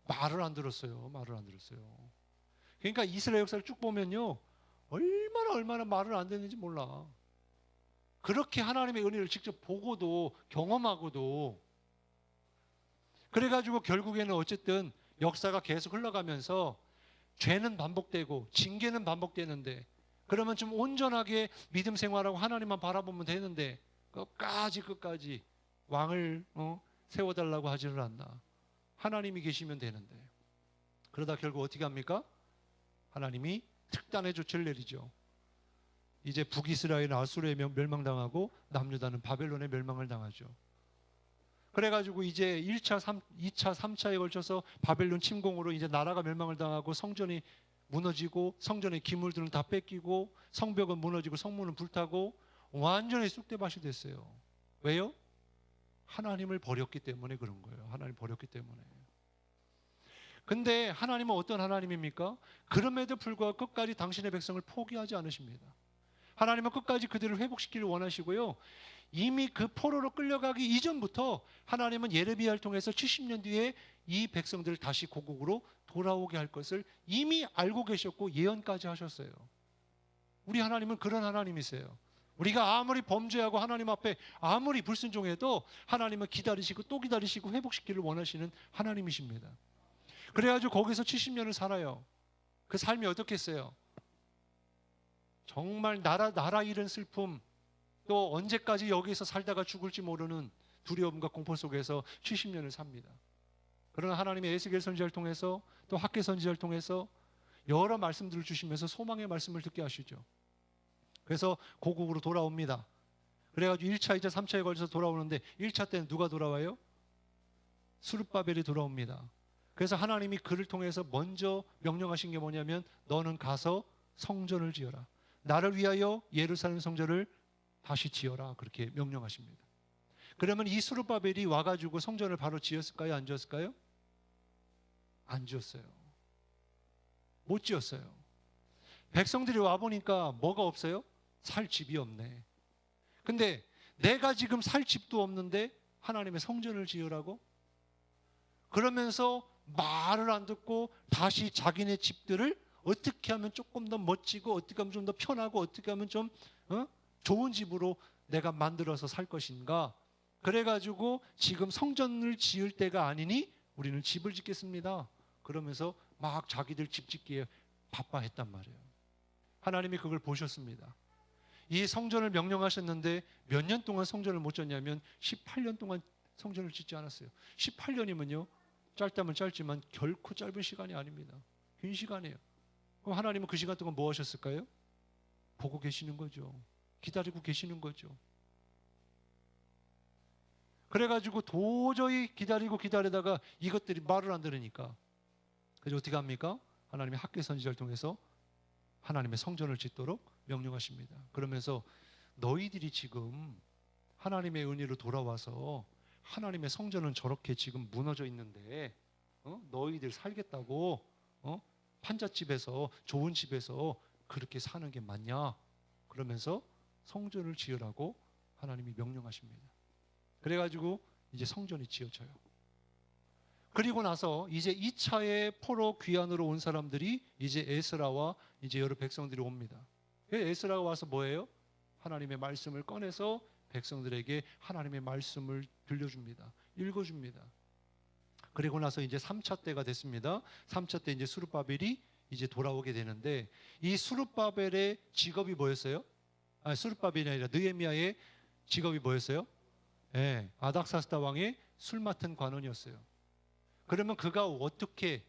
말을 안 들었어요. 그러니까 이스라엘 역사를 쭉 보면요. 얼마나 말을 안 듣는지 몰라. 그렇게 하나님의 은혜를 직접 보고도 경험하고도 그래가지고 결국에는 어쨌든 역사가 계속 흘러가면서 죄는 반복되고 징계는 반복되는데 그러면 좀 온전하게 믿음 생활하고 하나님만 바라보면 되는데 끝까지 왕을 세워달라고 하지를 않나. 하나님이 계시면 되는데 그러다 결국 어떻게 합니까? 하나님이 특단의 조치를 내리죠. 이제 북이스라엘은 아수르에 멸망당하고 남유다는 바벨론에 멸망을 당하죠. 그래가지고 이제 1차, 2차, 3차에 걸쳐서 바벨론 침공으로 이제 나라가 멸망을 당하고 성전이 무너지고 성전의 기물들은 다 뺏기고 성벽은 무너지고 성문은 불타고 완전히 쑥대밭이 됐어요. 왜요? 하나님을 버렸기 때문에 그런 거예요. 하나님 버렸기 때문에. 근데 하나님은 어떤 하나님입니까? 그럼에도 불구하고 끝까지 당신의 백성을 포기하지 않으십니다. 하나님은 끝까지 그들을 회복시키기를 원하시고요. 이미 그 포로로 끌려가기 이전부터 하나님은 예레미야를 통해서 70년 뒤에 이 백성들을 다시 고국으로 돌아오게 할 것을 이미 알고 계셨고 예언까지 하셨어요. 우리 하나님은 그런 하나님이세요. 우리가 아무리 범죄하고 하나님 앞에 아무리 불순종해도 하나님은 기다리시고 또 기다리시고 회복시키기를 원하시는 하나님이십니다. 그래가지고 거기서 70년을 살아요. 그 삶이 어떻겠어요? 정말 나라 잃은 슬픔, 또 언제까지 여기서 살다가 죽을지 모르는 두려움과 공포 속에서 70년을 삽니다. 그러나 하나님의 에스겔 선지자를 통해서 또 학개 선지자를 통해서 여러 말씀들을 주시면서 소망의 말씀을 듣게 하시죠. 그래서 고국으로 돌아옵니다. 그래가지고 1차, 2차, 3차에 걸쳐서 돌아오는데 1차 때는 누가 돌아와요? 스룹바벨이 돌아옵니다. 그래서 하나님이 그를 통해서 먼저 명령하신 게 뭐냐면 너는 가서 성전을 지어라. 나를 위하여 예루살렘 성전을 다시 지어라. 그렇게 명령하십니다. 그러면 이 스룹바벨이 와가지고 성전을 바로 지었을까요? 안 지었을까요? 안 지었어요. 못 지었어요. 백성들이 와보니까 뭐가 없어요? 살 집이 없네. 근데 내가 지금 살 집도 없는데 하나님의 성전을 지으라고? 그러면서 말을 안 듣고 다시 자기네 집들을 어떻게 하면 조금 더 멋지고 어떻게 하면 좀 더 편하고 어떻게 하면 좀 좋은 집으로 내가 만들어서 살 것인가. 그래가지고 지금 성전을 지을 때가 아니니 우리는 집을 짓겠습니다. 그러면서 막 자기들 집 짓기에 바빠했단 말이에요. 하나님이 그걸 보셨습니다. 이 성전을 명령하셨는데 몇 년 동안 성전을 못 짓냐면 18년 동안 성전을 짓지 않았어요. 18년이면요 짧다면 짧지만 결코 짧은 시간이 아닙니다. 긴 시간이에요. 그럼 하나님은 그 시간 동안 뭐 하셨을까요? 보고 계시는 거죠. 기다리고 계시는 거죠. 그래가지고 도저히 기다리다가 이것들이 말을 안 들으니까 그래서 어떻게 합니까? 하나님의 학계 선지자를 통해서 하나님의 성전을 짓도록 명령하십니다. 그러면서 너희들이 지금 하나님의 은혜로 돌아와서 하나님의 성전은 저렇게 지금 무너져 있는데 너희들 살겠다고 판잣집에서 좋은 집에서 그렇게 사는 게 맞냐? 그러면서 성전을 지으라고 하나님이 명령하십니다. 그래가지고 이제 성전이 지어져요. 그리고 나서 이제 2차의 포로 귀환으로 온 사람들이 이제 에스라와 이제 여러 백성들이 옵니다. 에스라가 와서 뭐예요? 하나님의 말씀을 꺼내서 백성들에게 하나님의 말씀을 들려줍니다. 읽어줍니다. 그리고 나서 이제 3차 때가 됐습니다. 3차 때 이제 스룹바벨이 이제 돌아오게 되는데 이 스룹바벨의 직업이 뭐였어요? 스룹바벨이 아니라 느헤미야의 직업이 뭐였어요? 네, 아닥사스다 왕의 술 맡은 관원이었어요. 그러면 그가 어떻게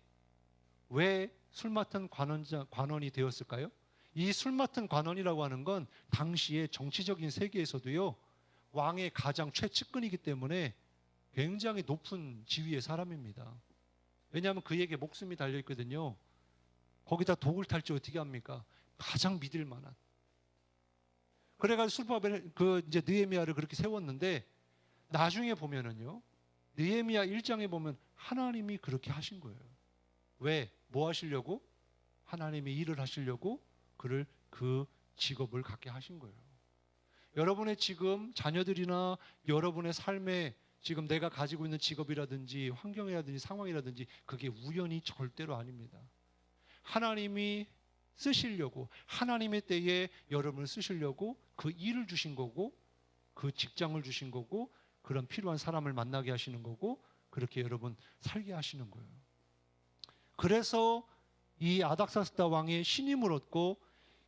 왜 술 맡은 관원이 되었을까요? 이 술 맡은 관원이라고 하는 건 당시의 정치적인 세계에서도요 왕의 가장 최측근이기 때문에 굉장히 높은 지위의 사람입니다. 왜냐하면 그에게 목숨이 달려 있거든요. 거기다 독을 탈지 어떻게 합니까? 가장 믿을 만한. 그래가지고 스룹바벨 이제 느헤미야를 그렇게 세웠는데 나중에 보면은요 느헤미야 1장에 보면 하나님이 그렇게 하신 거예요. 왜? 뭐 하시려고? 하나님이 일을 하시려고 그를 그 직업을 갖게 하신 거예요. 여러분의 지금 자녀들이나 여러분의 삶에 지금 내가 가지고 있는 직업이라든지 환경이라든지 상황이라든지 그게 우연이 절대로 아닙니다. 하나님이 쓰시려고 하나님의 때에 여러분을 쓰시려고 그 일을 주신 거고 그 직장을 주신 거고 그런 필요한 사람을 만나게 하시는 거고 그렇게 여러분 살게 하시는 거예요. 그래서 이 아닥사스다 왕의 신임을 얻고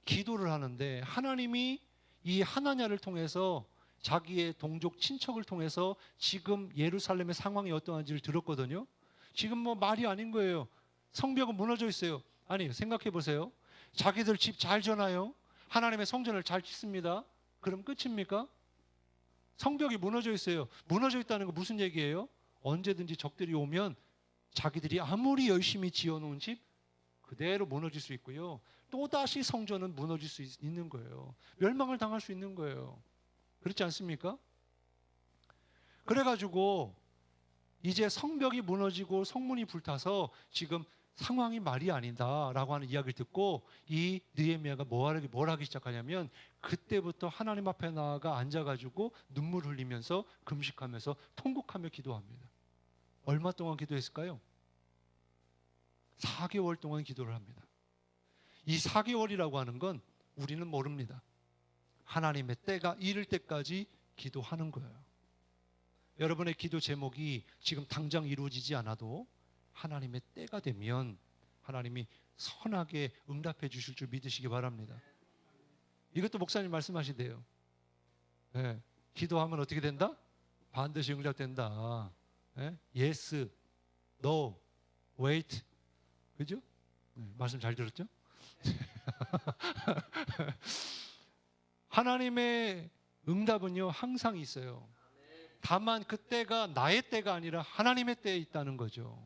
기도를 하는데 하나님이 이 하나냐를 통해서 자기의 동족 친척을 통해서 지금 예루살렘의 상황이 어떠한지를 들었거든요. 지금 뭐 말이 아닌 거예요. 성벽은 무너져 있어요. 아니 생각해 보세요. 자기들 집 잘 지어놔요. 하나님의 성전을 잘 짓습니다. 그럼 끝입니까? 성벽이 무너져 있어요. 무너져 있다는 건 무슨 얘기예요? 언제든지 적들이 오면 자기들이 아무리 열심히 지어놓은 집 그대로 무너질 수 있고요. 또다시 성전은 무너질 수 있는 거예요. 멸망을 당할 수 있는 거예요. 그렇지 않습니까? 그래가지고 이제 성벽이 무너지고 성문이 불타서 지금 상황이 말이 아니다라고 하는 이야기를 듣고 이 느헤미야가 뭘 하기 시작하냐면 그때부터 하나님 앞에 나아가 앉아가지고 눈물 흘리면서 금식하면서 통곡하며 기도합니다. 얼마 동안 기도했을까요? 4개월 동안 기도를 합니다. 이 4개월이라고 하는 건 우리는 모릅니다. 하나님의 때가 이를 때까지 기도하는 거예요. 여러분의 기도 제목이 지금 당장 이루어지지 않아도 하나님의 때가 되면 하나님이 선하게 응답해 주실 줄 믿으시기 바랍니다. 이것도 목사님 말씀하시대요. 네, 기도하면 어떻게 된다? 반드시 응답된다. 네? Yes, No, Wait. 그죠? 네, 말씀 잘 들었죠? 하나님의 응답은요 항상 있어요. 다만 그때가 나의 때가 아니라 하나님의 때에 있다는 거죠.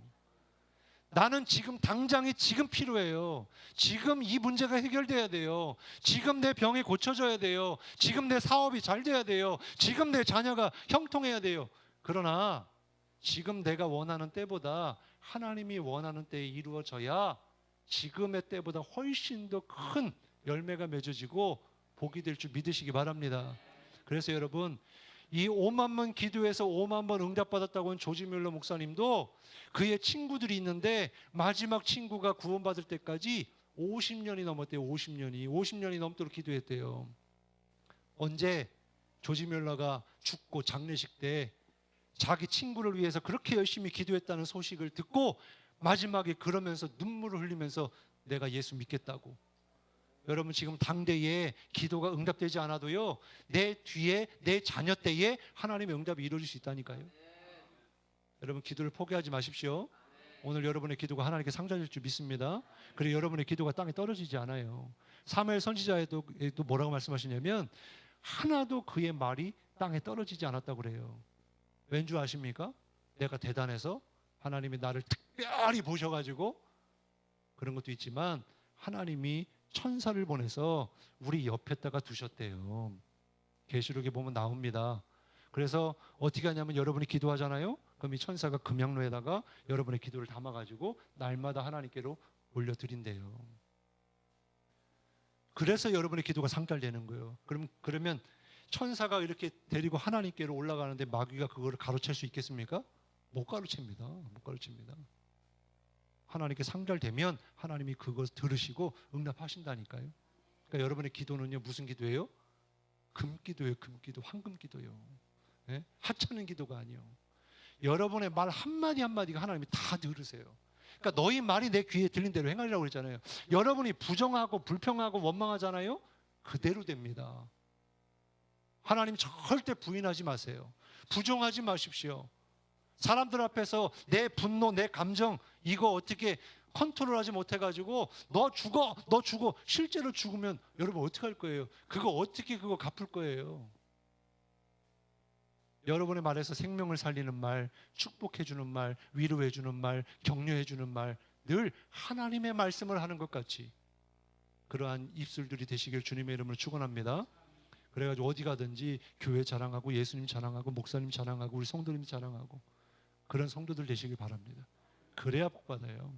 나는 지금 당장이 지금 필요해요. 지금 이 문제가 해결돼야 돼요. 지금 내 병이 고쳐져야 돼요. 지금 내 사업이 잘 돼야 돼요. 지금 내 자녀가 형통해야 돼요. 그러나 지금 내가 원하는 때보다 하나님이 원하는 때에 이루어져야 지금의 때보다 훨씬 더 큰 열매가 맺어지고 복이 될 줄 믿으시기 바랍니다. 그래서 여러분 이 5만 번 기도해서 5만 번 응답받았다고 한 조지 뮬러 목사님도 그의 친구들이 있는데 마지막 친구가 구원받을 때까지 50년이 넘었대요. 50년이 넘도록 기도했대요. 언제 조지 뮬러가 죽고 장례식 때 자기 친구를 위해서 그렇게 열심히 기도했다는 소식을 듣고 마지막에 그러면서 눈물을 흘리면서 내가 예수 믿겠다고. 여러분 지금 당대에 기도가 응답되지 않아도요, 내 뒤에 내 자녀 때에 하나님의 응답이 이루어질 수 있다니까요. 여러분 기도를 포기하지 마십시오. 오늘 여러분의 기도가 하나님께 상달될 줄 믿습니다. 그리고 여러분의 기도가 땅에 떨어지지 않아요. 사무엘 선지자에도 뭐라고 말씀하시냐면 하나도 그의 말이 땅에 떨어지지 않았다고 그래요. 왠 줄 아십니까? 내가 대단해서 하나님이 나를 특별히 보셔가지고 그런 것도 있지만 하나님이 천사를 보내서 우리 옆에다가 두셨대요. 계시록에 보면 나옵니다. 그래서 어떻게 하냐면 여러분이 기도하잖아요. 그럼 이 천사가 금양로에다가 여러분의 기도를 담아가지고 날마다 하나님께로 올려드린대요. 그래서 여러분의 기도가 상달되는 거예요. 그러면 천사가 이렇게 데리고 하나님께로 올라가는데 마귀가 그거를 가로챌 수 있겠습니까? 못 가로챕니다. 못 가로챕니다. 하나님께 상달되면 하나님이 그것 들으시고 응답하신다니까요. 그러니까 여러분의 기도는요, 무슨 기도예요? 금기도예요. 금기도, 황금기도요. 네? 하찮은 기도가 아니요. 여러분의 말 한마디 한마디가 하나님이 다 들으세요. 그러니까 너희 말이 내 귀에 들린 대로 행하리라고 그랬잖아요. 여러분이 부정하고 불평하고 원망하잖아요. 그대로 됩니다. 하나님 절대 부인하지 마세요. 부정하지 마십시오. 사람들 앞에서 내 분노, 내 감정 이거 어떻게 컨트롤하지 못해가지고 너 죽어 실제로 죽으면 여러분 어떻게 할 거예요? 어떻게 갚을 거예요? 여러분의 말에서 생명을 살리는 말, 축복해주는 말, 위로해주는 말, 격려해주는 말, 늘 하나님의 말씀을 하는 것 같이 그러한 입술들이 되시길 주님의 이름으로 축원합니다. 그래가지고 어디 가든지 교회 자랑하고 예수님 자랑하고 목사님 자랑하고 우리 성도님 자랑하고 그런 성도들 되시길 바랍니다. 그래야 복 받아요.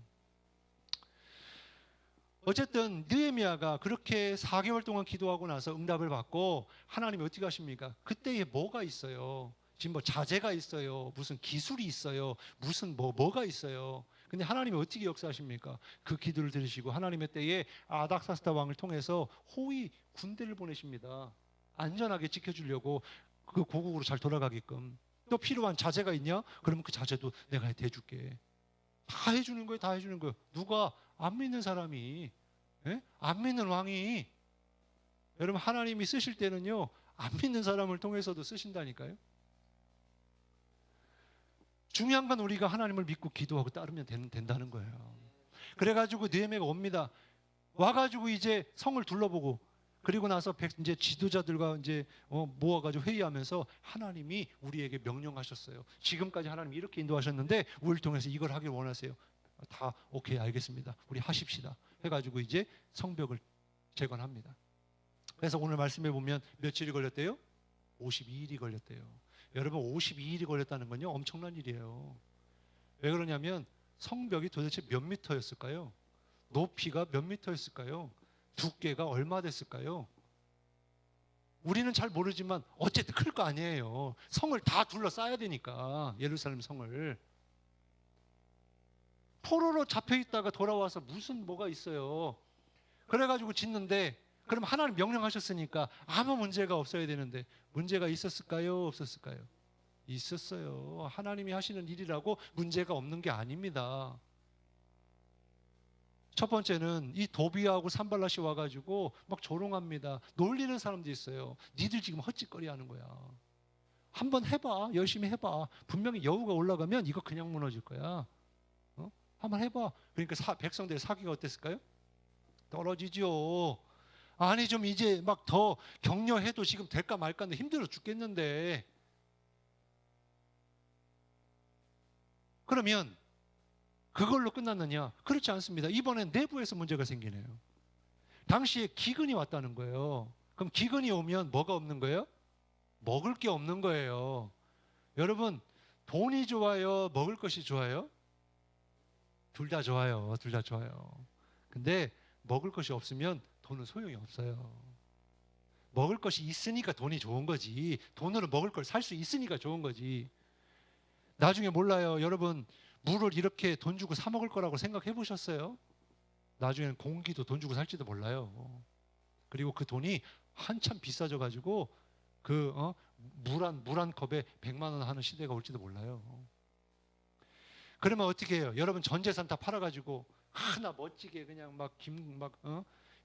어쨌든 느헤미야가 그렇게 4개월 동안 기도하고 나서 응답을 받고 하나님이 어떻게 하십니까? 그때에 뭐가 있어요? 지금 뭐 자재가 있어요. 무슨 기술이 있어요. 무슨 뭐가 있어요. 근데 하나님이 어떻게 역사하십니까? 그 기도를 들으시고 하나님의 때에 아닥사스다 왕을 통해서 호위 군대를 보내십니다. 안전하게 지켜주려고 그 고국으로 잘 돌아가게끔. 또 필요한 자재가 있냐? 그러면 그 자재도 내가 대줄게. 다 해주는 거예요. 다 해주는 거예요. 누가? 안 믿는 사람이, 안 믿는 왕이. 여러분 하나님이 쓰실 때는요, 안 믿는 사람을 통해서도 쓰신다니까요. 중요한 건 우리가 하나님을 믿고 기도하고 따르면 된다는 거예요. 그래가지고 느헤미야가 옵니다. 와가지고 이제 성을 둘러보고 그리고 나서 이제 지도자들과 이제 모아가지고 회의하면서 하나님이 우리에게 명령하셨어요. 지금까지 하나님이 이렇게 인도하셨는데 우리를 통해서 이걸 하길 원하세요. 다 오케이 알겠습니다. 우리 하십시다. 해가지고 이제 성벽을 재건합니다. 그래서 오늘 말씀해 보면 며칠이 걸렸대요? 52일이 걸렸대요. 여러분 52일이 걸렸다는 건요 엄청난 일이에요. 왜 그러냐면 성벽이 도대체 몇 미터였을까요? 높이가 몇 미터였을까요? 두께가 얼마 됐을까요? 우리는 잘 모르지만 어쨌든 클 거 아니에요. 성을 다 둘러싸야 되니까. 예루살렘 성을 포로로 잡혀있다가 돌아와서 무슨 뭐가 있어요. 그래가지고 짓는데 그럼 하나님 명령하셨으니까 아무 문제가 없어야 되는데 문제가 있었을까요? 없었을까요? 있었어요. 하나님이 하시는 일이라고 문제가 없는 게 아닙니다. 첫 번째는 이 도비아하고 산발랏이 와가지고 막 조롱합니다. 놀리는 사람도 있어요. 니들 지금 헛짓거리 하는 거야. 한번 해봐. 열심히 해봐. 분명히 여우가 올라가면 이거 그냥 무너질 거야. 한번 해봐. 그러니까 백성들의 사기가 어땠을까요? 떨어지죠. 아니 좀 이제 막 더 격려해도 지금 될까 말까 하는데 힘들어 죽겠는데. 그러면 그걸로 끝났느냐? 그렇지 않습니다. 이번엔 내부에서 문제가 생기네요. 당시에 기근이 왔다는 거예요. 그럼 기근이 오면 뭐가 없는 거예요? 먹을 게 없는 거예요. 여러분 돈이 좋아요? 먹을 것이 좋아요? 둘 다 좋아요. 둘 다 좋아요. 근데 먹을 것이 없으면 돈은 소용이 없어요. 먹을 것이 있으니까 돈이 좋은 거지. 돈으로 먹을 걸 살 수 있으니까 좋은 거지. 나중에 몰라요. 여러분, 물을 이렇게 돈 주고 사 먹을 거라고 생각해 보셨어요? 나중에는 공기도 돈 주고 살지도 몰라요. 그리고 그 돈이 한참 비싸져 가지고 물 한 컵에 100만 원 하는 시대가 올지도 몰라요. 그러면 어떻게 해요? 여러분 전 재산 다 팔아 가지고 하나 멋지게 그냥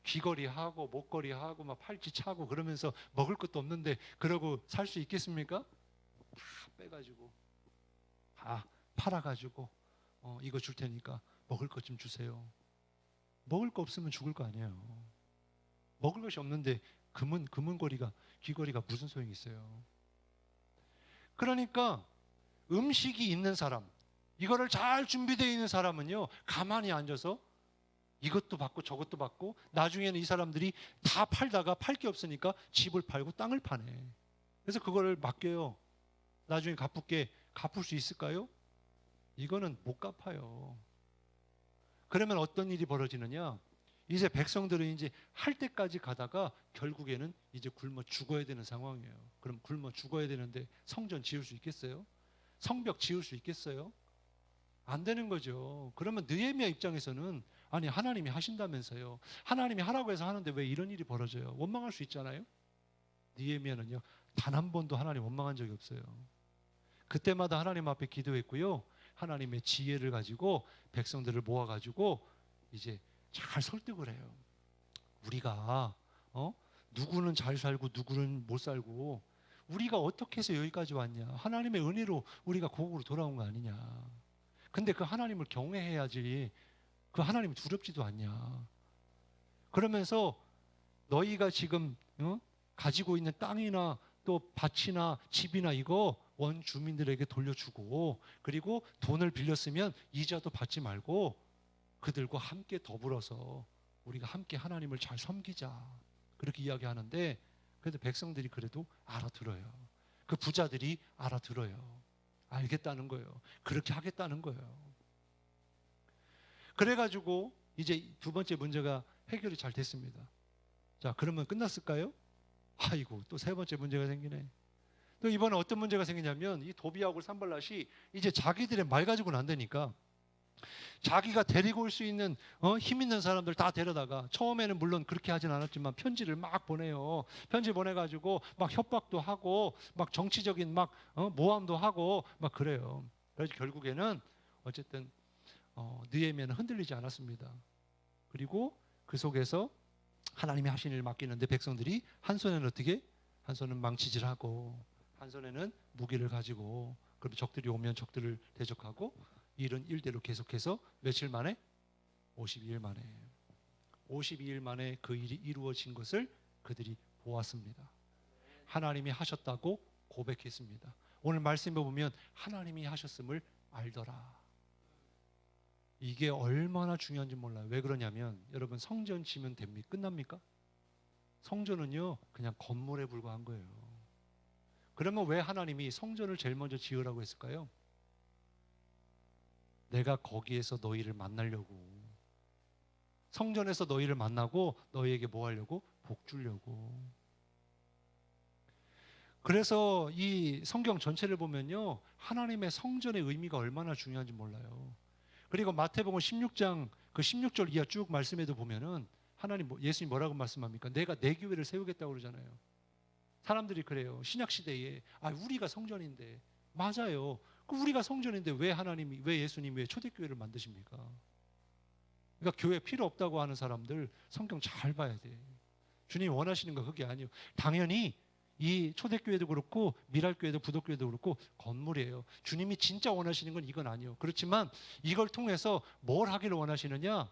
귀걸이 하고 목걸이 하고 막 팔찌 차고 그러면서 먹을 것도 없는데 그러고 살 수 있겠습니까? 다 빼가지고 팔아가지고 이거 줄 테니까 먹을 것 좀 주세요. 먹을 거 없으면 죽을 거 아니에요. 먹을 것이 없는데 금은거리가 귀걸이가 무슨 소용이 있어요? 그러니까 음식이 있는 사람, 이거를 잘 준비되어 있는 사람은요, 가만히 앉아서 이것도 받고 저것도 받고 나중에는 이 사람들이 다 팔다가 팔 게 없으니까 집을 팔고 땅을 파네. 그래서 그거를 맡겨요. 나중에 갚을 수 있을까요? 이거는 못 갚아요. 그러면 어떤 일이 벌어지느냐? 이제 백성들은 이제 할 때까지 가다가 결국에는 이제 굶어 죽어야 되는 상황이에요. 그럼 굶어 죽어야 되는데 성전 지을 수 있겠어요? 성벽 지을 수 있겠어요? 안 되는 거죠. 그러면 느헤미야 입장에서는 아니 하나님이 하신다면서요. 하나님이 하라고 해서 하는데 왜 이런 일이 벌어져요? 원망할 수 있잖아요. 느헤미야는요. 단 한 번도 하나님 원망한 적이 없어요. 그때마다 하나님 앞에 기도했고요. 하나님의 지혜를 가지고 백성들을 모아가지고 이제 잘 설득을 해요. 우리가 누구는 잘 살고 누구는 못 살고 우리가 어떻게 해서 여기까지 왔냐. 하나님의 은혜로 우리가 고국으로 돌아온 거 아니냐. 근데 그 하나님을 경외해야지 그 하나님이 두렵지도 않냐. 그러면서 너희가 지금 가지고 있는 땅이나 또 밭이나 집이나 이거 원 주민들에게 돌려주고 그리고 돈을 빌렸으면 이자도 받지 말고 그들과 함께 더불어서 우리가 함께 하나님을 잘 섬기자. 그렇게 이야기하는데 그래도 백성들이 그래도 알아들어요. 그 부자들이 알아들어요. 알겠다는 거예요. 그렇게 하겠다는 거예요. 그래가지고 이제 두 번째 문제가 해결이 잘 됐습니다. 자, 그러면 끝났을까요? 아이고, 또 세 번째 문제가 생기네. 또 이번에 어떤 문제가 생기냐면 이 도비하고 산발랏이 이제 자기들의 말 가지고는 안 되니까 자기가 데리고 올 수 있는 힘 있는 사람들 다 데려다가 처음에는 물론 그렇게 하진 않았지만 편지를 막 보내요. 편지 보내가지고 막 협박도 하고 막 정치적인 막 모함도 하고 막 그래요. 그래서 결국에는 어쨌든 느헤미야는 흔들리지 않았습니다. 그리고 그 속에서 하나님이 하신 일을 맡기는데 백성들이 한 손에는 어떻게? 한 손은 망치질하고 한 손에는 무기를 가지고 그럼 적들이 오면 적들을 대적하고 이런 일대로 계속해서 며칠 만에? 52일 만에 52일 만에 그 일이 이루어진 것을 그들이 보았습니다. 하나님이 하셨다고 고백했습니다. 오늘 말씀에 보면 하나님이 하셨음을 알더라. 이게 얼마나 중요한지 몰라요. 왜 그러냐면 여러분 성전 지면 됩니까? 끝납니까? 성전은요 그냥 건물에 불과한 거예요. 그러면 왜 하나님이 성전을 제일 먼저 지으라고 했을까요? 내가 거기에서 너희를 만나려고, 성전에서 너희를 만나고 너희에게 뭐 하려고? 복 주려고. 그래서 이 성경 전체를 보면요 하나님의 성전의 의미가 얼마나 중요한지 몰라요. 그리고 마태복음 16장 그 16절 이하 쭉 말씀에도 보면은 예수님 뭐라고 말씀합니까? 내가 내 교회를 세우겠다고 그러잖아요. 사람들이 그래요. 신약 시대에 우리가 성전인데. 맞아요. 우리가 성전인데 왜 예수님이 왜 초대교회를 만드십니까? 그러니까 교회 필요 없다고 하는 사람들 성경 잘 봐야 돼. 주님이 원하시는 거 그게 아니에요. 당연히 이 초대교회도 그렇고 미랄교회도 부도교회도 그렇고 건물이에요. 주님이 진짜 원하시는 건 이건 아니에요. 그렇지만 이걸 통해서 뭘 하기를 원하시느냐?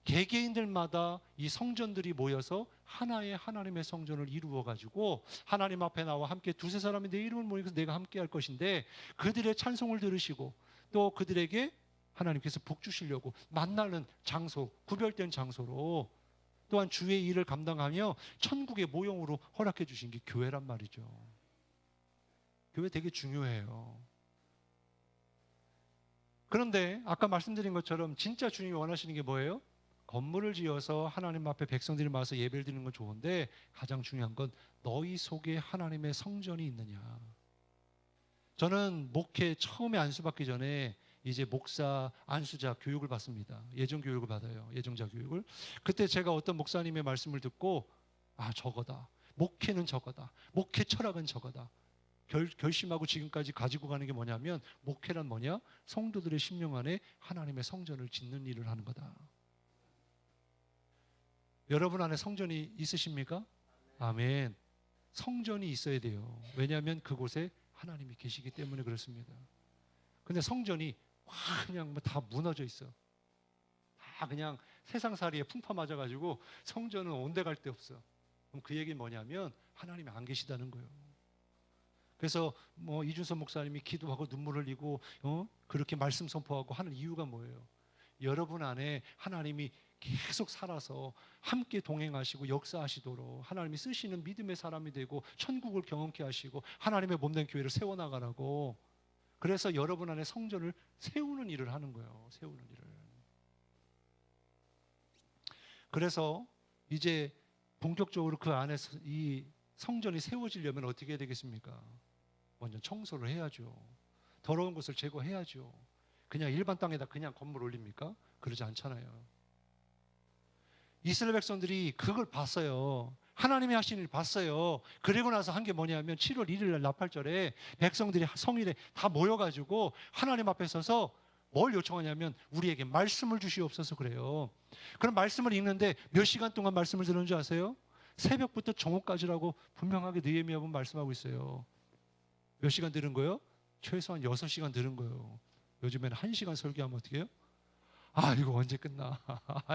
개개인들마다 이 성전들이 모여서 하나의 하나님의 성전을 이루어 가지고 하나님 앞에 나와 함께 두세 사람이 내 이름을 모여서 내가 함께 할 것인데 그들의 찬송을 들으시고 또 그들에게 하나님께서 복 주시려고 만나는 장소, 구별된 장소로 또한 주의 일을 감당하며 천국의 모형으로 허락해 주신 게 교회란 말이죠. 교회 되게 중요해요. 그런데 아까 말씀드린 것처럼 진짜 주님이 원하시는 게 뭐예요? 건물을 지어서 하나님 앞에 백성들이 모여서 예배를 드리는 건 좋은데 가장 중요한 건 너희 속에 하나님의 성전이 있느냐. 저는 목회 처음에 안수받기 전에 이제 목사 안수자 교육을 받습니다. 예정 교육을 받아요. 예정자 교육을. 그때 제가 어떤 목사님의 말씀을 듣고 저거다. 목회는 저거다. 목회 철학은 저거다. 결심하고 지금까지 가지고 가는 게 뭐냐면 목회란 뭐냐? 성도들의 심령 안에 하나님의 성전을 짓는 일을 하는 거다. 여러분 안에 성전이 있으십니까? 아멘. 성전이 있어야 돼요. 왜냐하면 그곳에 하나님이 계시기 때문에 그렇습니다. 근데 성전이 그냥 다 무너져 있어. 다 그냥 세상살이에 풍파 맞아가지고 성전은 온데 갈 데 없어. 그럼 그 얘기는 뭐냐면 하나님이 안 계시다는 거예요. 그래서 이준선 목사님이 기도하고 눈물 흘리고 그렇게 말씀 선포하고 하는 이유가 뭐예요? 여러분 안에 하나님이 계속 살아서 함께 동행하시고 역사하시도록 하나님이 쓰시는 믿음의 사람이 되고 천국을 경험케 하시고 하나님의 몸된 교회를 세워나가라고. 그래서 여러분 안에 성전을 세우는 일을 하는 거예요. 세우는 일을. 그래서 이제 본격적으로 그 안에서 이 성전이 세워지려면 어떻게 해야 되겠습니까? 먼저 청소를 해야죠. 더러운 것을 제거해야죠. 그냥 일반 땅에다 그냥 건물 올립니까? 그러지 않잖아요. 이스라엘 백성들이 그걸 봤어요. 하나님이 하신 일 봤어요. 그리고 나서 한 게 뭐냐면 7월 1일 날 나팔절에 백성들이 성일에 다 모여가지고 하나님 앞에 서서 뭘 요청하냐면 우리에게 말씀을 주시옵소서 그래요. 그럼 말씀을 읽는데 몇 시간 동안 말씀을 들은 줄 아세요? 새벽부터 정오까지라고 분명하게 느헤미야는 말씀하고 있어요. 몇 시간 들은 거예요? 최소한 6시간 들은 거예요. 요즘에는 1시간 설교하면 어떻게 해요? 이거 언제 끝나?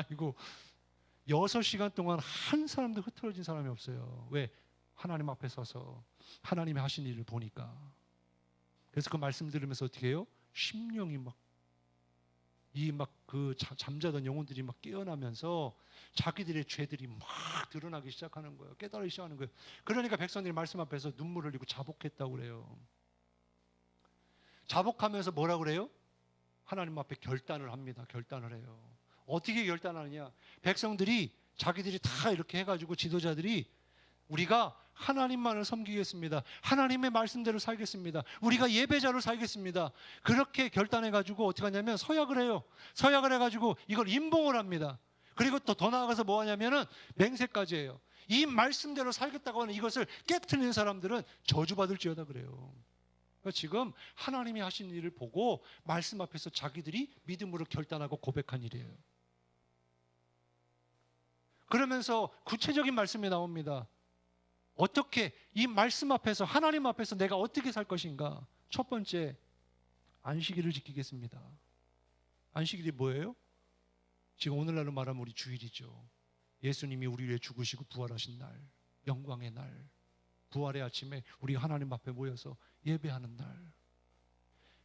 이거 6시간 동안 한 사람도 흐트러진 사람이 없어요. 왜? 하나님 앞에 서서 하나님이 하신 일을 보니까. 그래서 그 말씀 들으면서 어떻게 해요? 심령이 그 잠자던 영혼들이 막 깨어나면서 자기들의 죄들이 막 드러나기 시작하는 거예요. 깨달기 시작하는 거예요. 그러니까 백성들이 말씀 앞에서 눈물을 흘리고 자복했다고 그래요. 자복하면서 뭐라고 그래요? 하나님 앞에 결단을 합니다. 결단을 해요. 어떻게 결단하느냐? 백성들이 자기들이 다 이렇게 해가지고 지도자들이 우리가 하나님만을 섬기겠습니다. 하나님의 말씀대로 살겠습니다. 우리가 예배자로 살겠습니다. 그렇게 결단해가지고 어떻게 하냐면 서약을 해요. 서약을 해가지고 이걸 임봉을 합니다. 그리고 또 더 나아가서 뭐 하냐면은 맹세까지 해요. 이 말씀대로 살겠다고 하는 이것을 깨트리는 사람들은 저주받을지어다 그래요. 그러니까 지금 하나님이 하신 일을 보고 말씀 앞에서 자기들이 믿음으로 결단하고 고백한 일이에요. 그러면서 구체적인 말씀이 나옵니다. 어떻게 이 말씀 앞에서 하나님 앞에서 내가 어떻게 살 것인가? 첫 번째, 안식일을 지키겠습니다. 안식일이 뭐예요? 지금 오늘날로 말하면 우리 주일이죠. 예수님이 우리 위해 죽으시고 부활하신 날, 영광의 날, 부활의 아침에 우리 하나님 앞에 모여서 예배하는 날.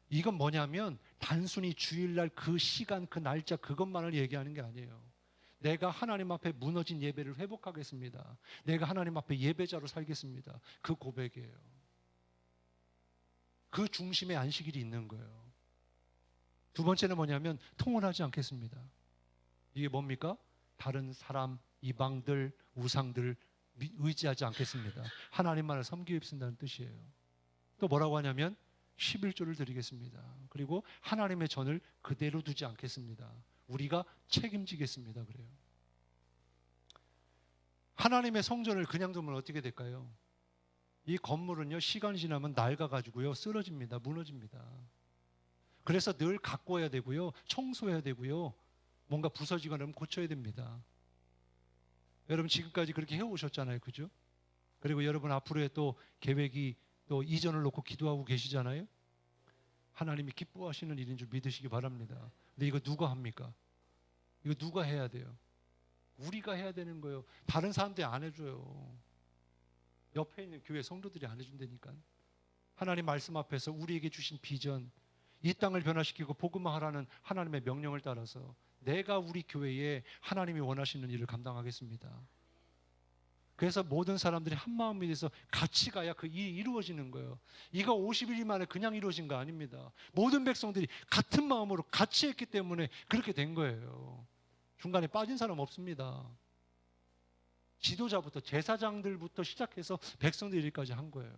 이건 뭐냐면 단순히 주일날 그 시간, 그 날짜 그것만을 얘기하는 게 아니에요. 내가 하나님 앞에 무너진 예배를 회복하겠습니다. 내가 하나님 앞에 예배자로 살겠습니다. 그 고백이에요. 그 중심에 안식일이 있는 거예요. 두 번째는 뭐냐면 통혼하지 않겠습니다. 이게 뭡니까? 다른 사람, 이방들, 우상들 의지하지 않겠습니다. 하나님만을 섬기겠습니다는 뜻이에요. 또 뭐라고 하냐면 11조를 드리겠습니다. 그리고 하나님의 전을 그대로 두지 않겠습니다. 우리가 책임지겠습니다. 그래요. 하나님의 성전을 그냥 두면 어떻게 될까요? 이 건물은요, 시간이 지나면 낡아가지고요, 쓰러집니다. 무너집니다. 그래서 늘 가꿔야 되고요, 청소해야 되고요, 뭔가 부서지거나 하면 고쳐야 됩니다. 여러분 지금까지 그렇게 해오셨잖아요. 그죠? 그리고 여러분 앞으로의 또 계획이 또 이전을 놓고 기도하고 계시잖아요. 하나님이 기뻐하시는 일인 줄 믿으시기 바랍니다. 근데 이거 누가 합니까? 이거 누가 해야 돼요? 우리가 해야 되는 거예요. 다른 사람들이 안 해줘요. 옆에 있는 교회 성도들이 안 해준다니까. 하나님 말씀 앞에서 우리에게 주신 비전, 이 땅을 변화시키고 복음화하라는 하나님의 명령을 따라서 내가 우리 교회에 하나님이 원하시는 일을 감당하겠습니다. 그래서 모든 사람들이 한 마음이 돼서 같이 가야 그 일이 이루어지는 거예요. 이거 50일 만에 그냥 이루어진 거 아닙니다. 모든 백성들이 같은 마음으로 같이 했기 때문에 그렇게 된 거예요. 중간에 빠진 사람 없습니다. 지도자부터 제사장들부터 시작해서 백성들까지 한 거예요.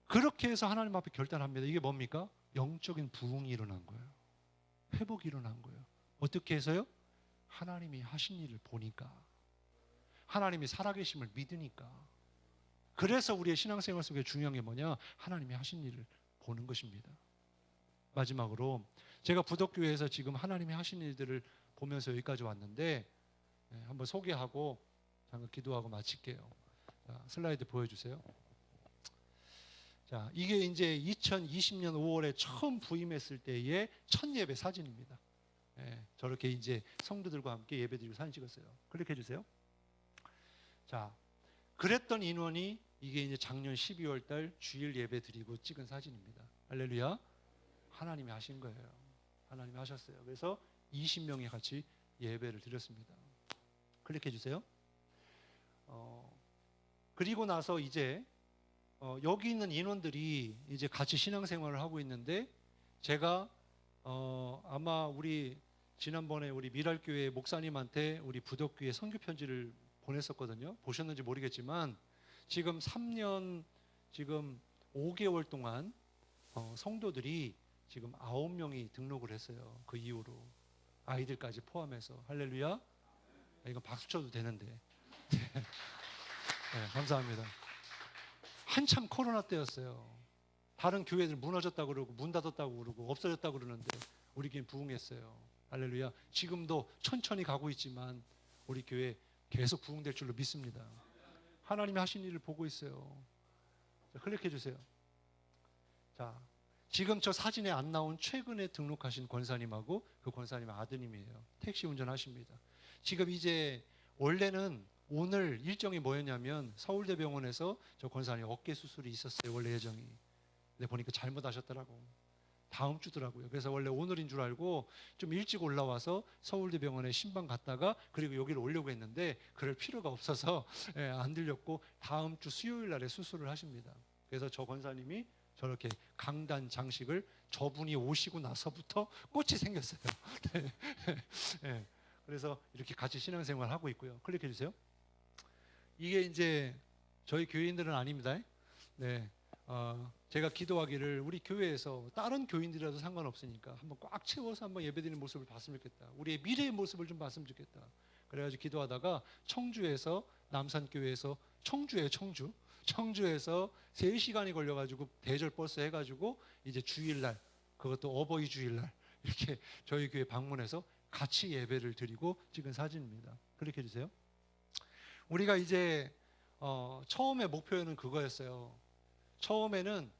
그렇게 해서 하나님 앞에 결단합니다. 이게 뭡니까? 영적인 부흥이 일어난 거예요. 회복이 일어난 거예요. 어떻게 해서요? 하나님이 하신 일을 보니까, 하나님이 살아계심을 믿으니까. 그래서 우리의 신앙생활 속에 중요한 게 뭐냐? 하나님이 하신 일을 보는 것입니다. 마지막으로 제가 부덕교회에서 지금 하나님이 하신 일들을 보면서 여기까지 왔는데, 한번 소개하고 잠깐 기도하고 마칠게요. 자, 슬라이드 보여주세요. 자, 이게 이제 2020년 5월에 처음 부임했을 때의 첫 예배 사진입니다. 저렇게 이제 성도들과 함께 예배드리고 사진 찍었어요. 클릭해 주세요. 자, 그랬던 인원이 이게 이제 작년 12월 달 주일 예배 드리고 찍은 사진입니다. 할렐루야. 하나님이 하신 거예요. 하나님이 하셨어요. 그래서 20명이 같이 예배를 드렸습니다. 클릭해 주세요. 그리고 나서 이제 여기 있는 인원들이 이제 같이 신앙생활을 하고 있는데, 제가 아마 우리 지난번에 우리 미랄교회 목사님한테 우리 부덕교회 선교 편지를 보냈었거든요. 보셨는지 모르겠지만 지금 3년 지금 5개월 동안 성도들이 지금 9명이 등록을 했어요. 그 이후로 아이들까지 포함해서. 할렐루야. 이건 박수 쳐도 되는데. 네, 감사합니다. 한참 코로나 때였어요. 다른 교회들 무너졌다고 그러고 문 닫았다고 그러고 없어졌다고 그러는데 우리 교회 부흥했어요. 할렐루야. 지금도 천천히 가고 있지만 우리 교회 계속 부흥될 줄로 믿습니다. 하나님이 하신 일을 보고 있어요. 자, 클릭해 주세요. 자, 지금 저 사진에 안 나온 최근에 등록하신 권사님하고 그 권사님의 아드님이에요. 택시 운전하십니다. 지금 이제 원래는 오늘 일정이 뭐였냐면 서울대병원에서 저 권사님 어깨 수술이 있었어요. 원래 예정이. 근데 보니까 잘못하셨더라고. 다음 주더라고요. 그래서 원래 오늘인 줄 알고 좀 일찍 올라와서 서울대병원에 신방 갔다가 그리고 여기를 오려고 했는데 그럴 필요가 없어서 안 들렸고 다음 주 수요일 날에 수술을 하십니다. 그래서 저 권사님이 저렇게 강단 장식을 저분이 오시고 나서부터 꽃이 생겼어요. 네. 그래서 이렇게 같이 신앙생활 하고 있고요. 클릭해 주세요. 이게 이제 저희 교인들은 아닙니다. 네, 제가 기도하기를 우리 교회에서 다른 교인들이라도 상관없으니까 한번 꽉 채워서 한번 예배드리는 모습을 봤으면 좋겠다. 우리의 미래의 모습을 좀 봤으면 좋겠다. 그래가지고 기도하다가 청주에서 남산교회에서 청주에서 3시간이 걸려가지고 대절 버스 해가지고 이제 주일날, 그것도 어버이 주일날 이렇게 저희 교회 방문해서 같이 예배를 드리고 찍은 사진입니다. 클릭해 주세요. 우리가 이제 처음에 목표는 그거였어요. 처음에는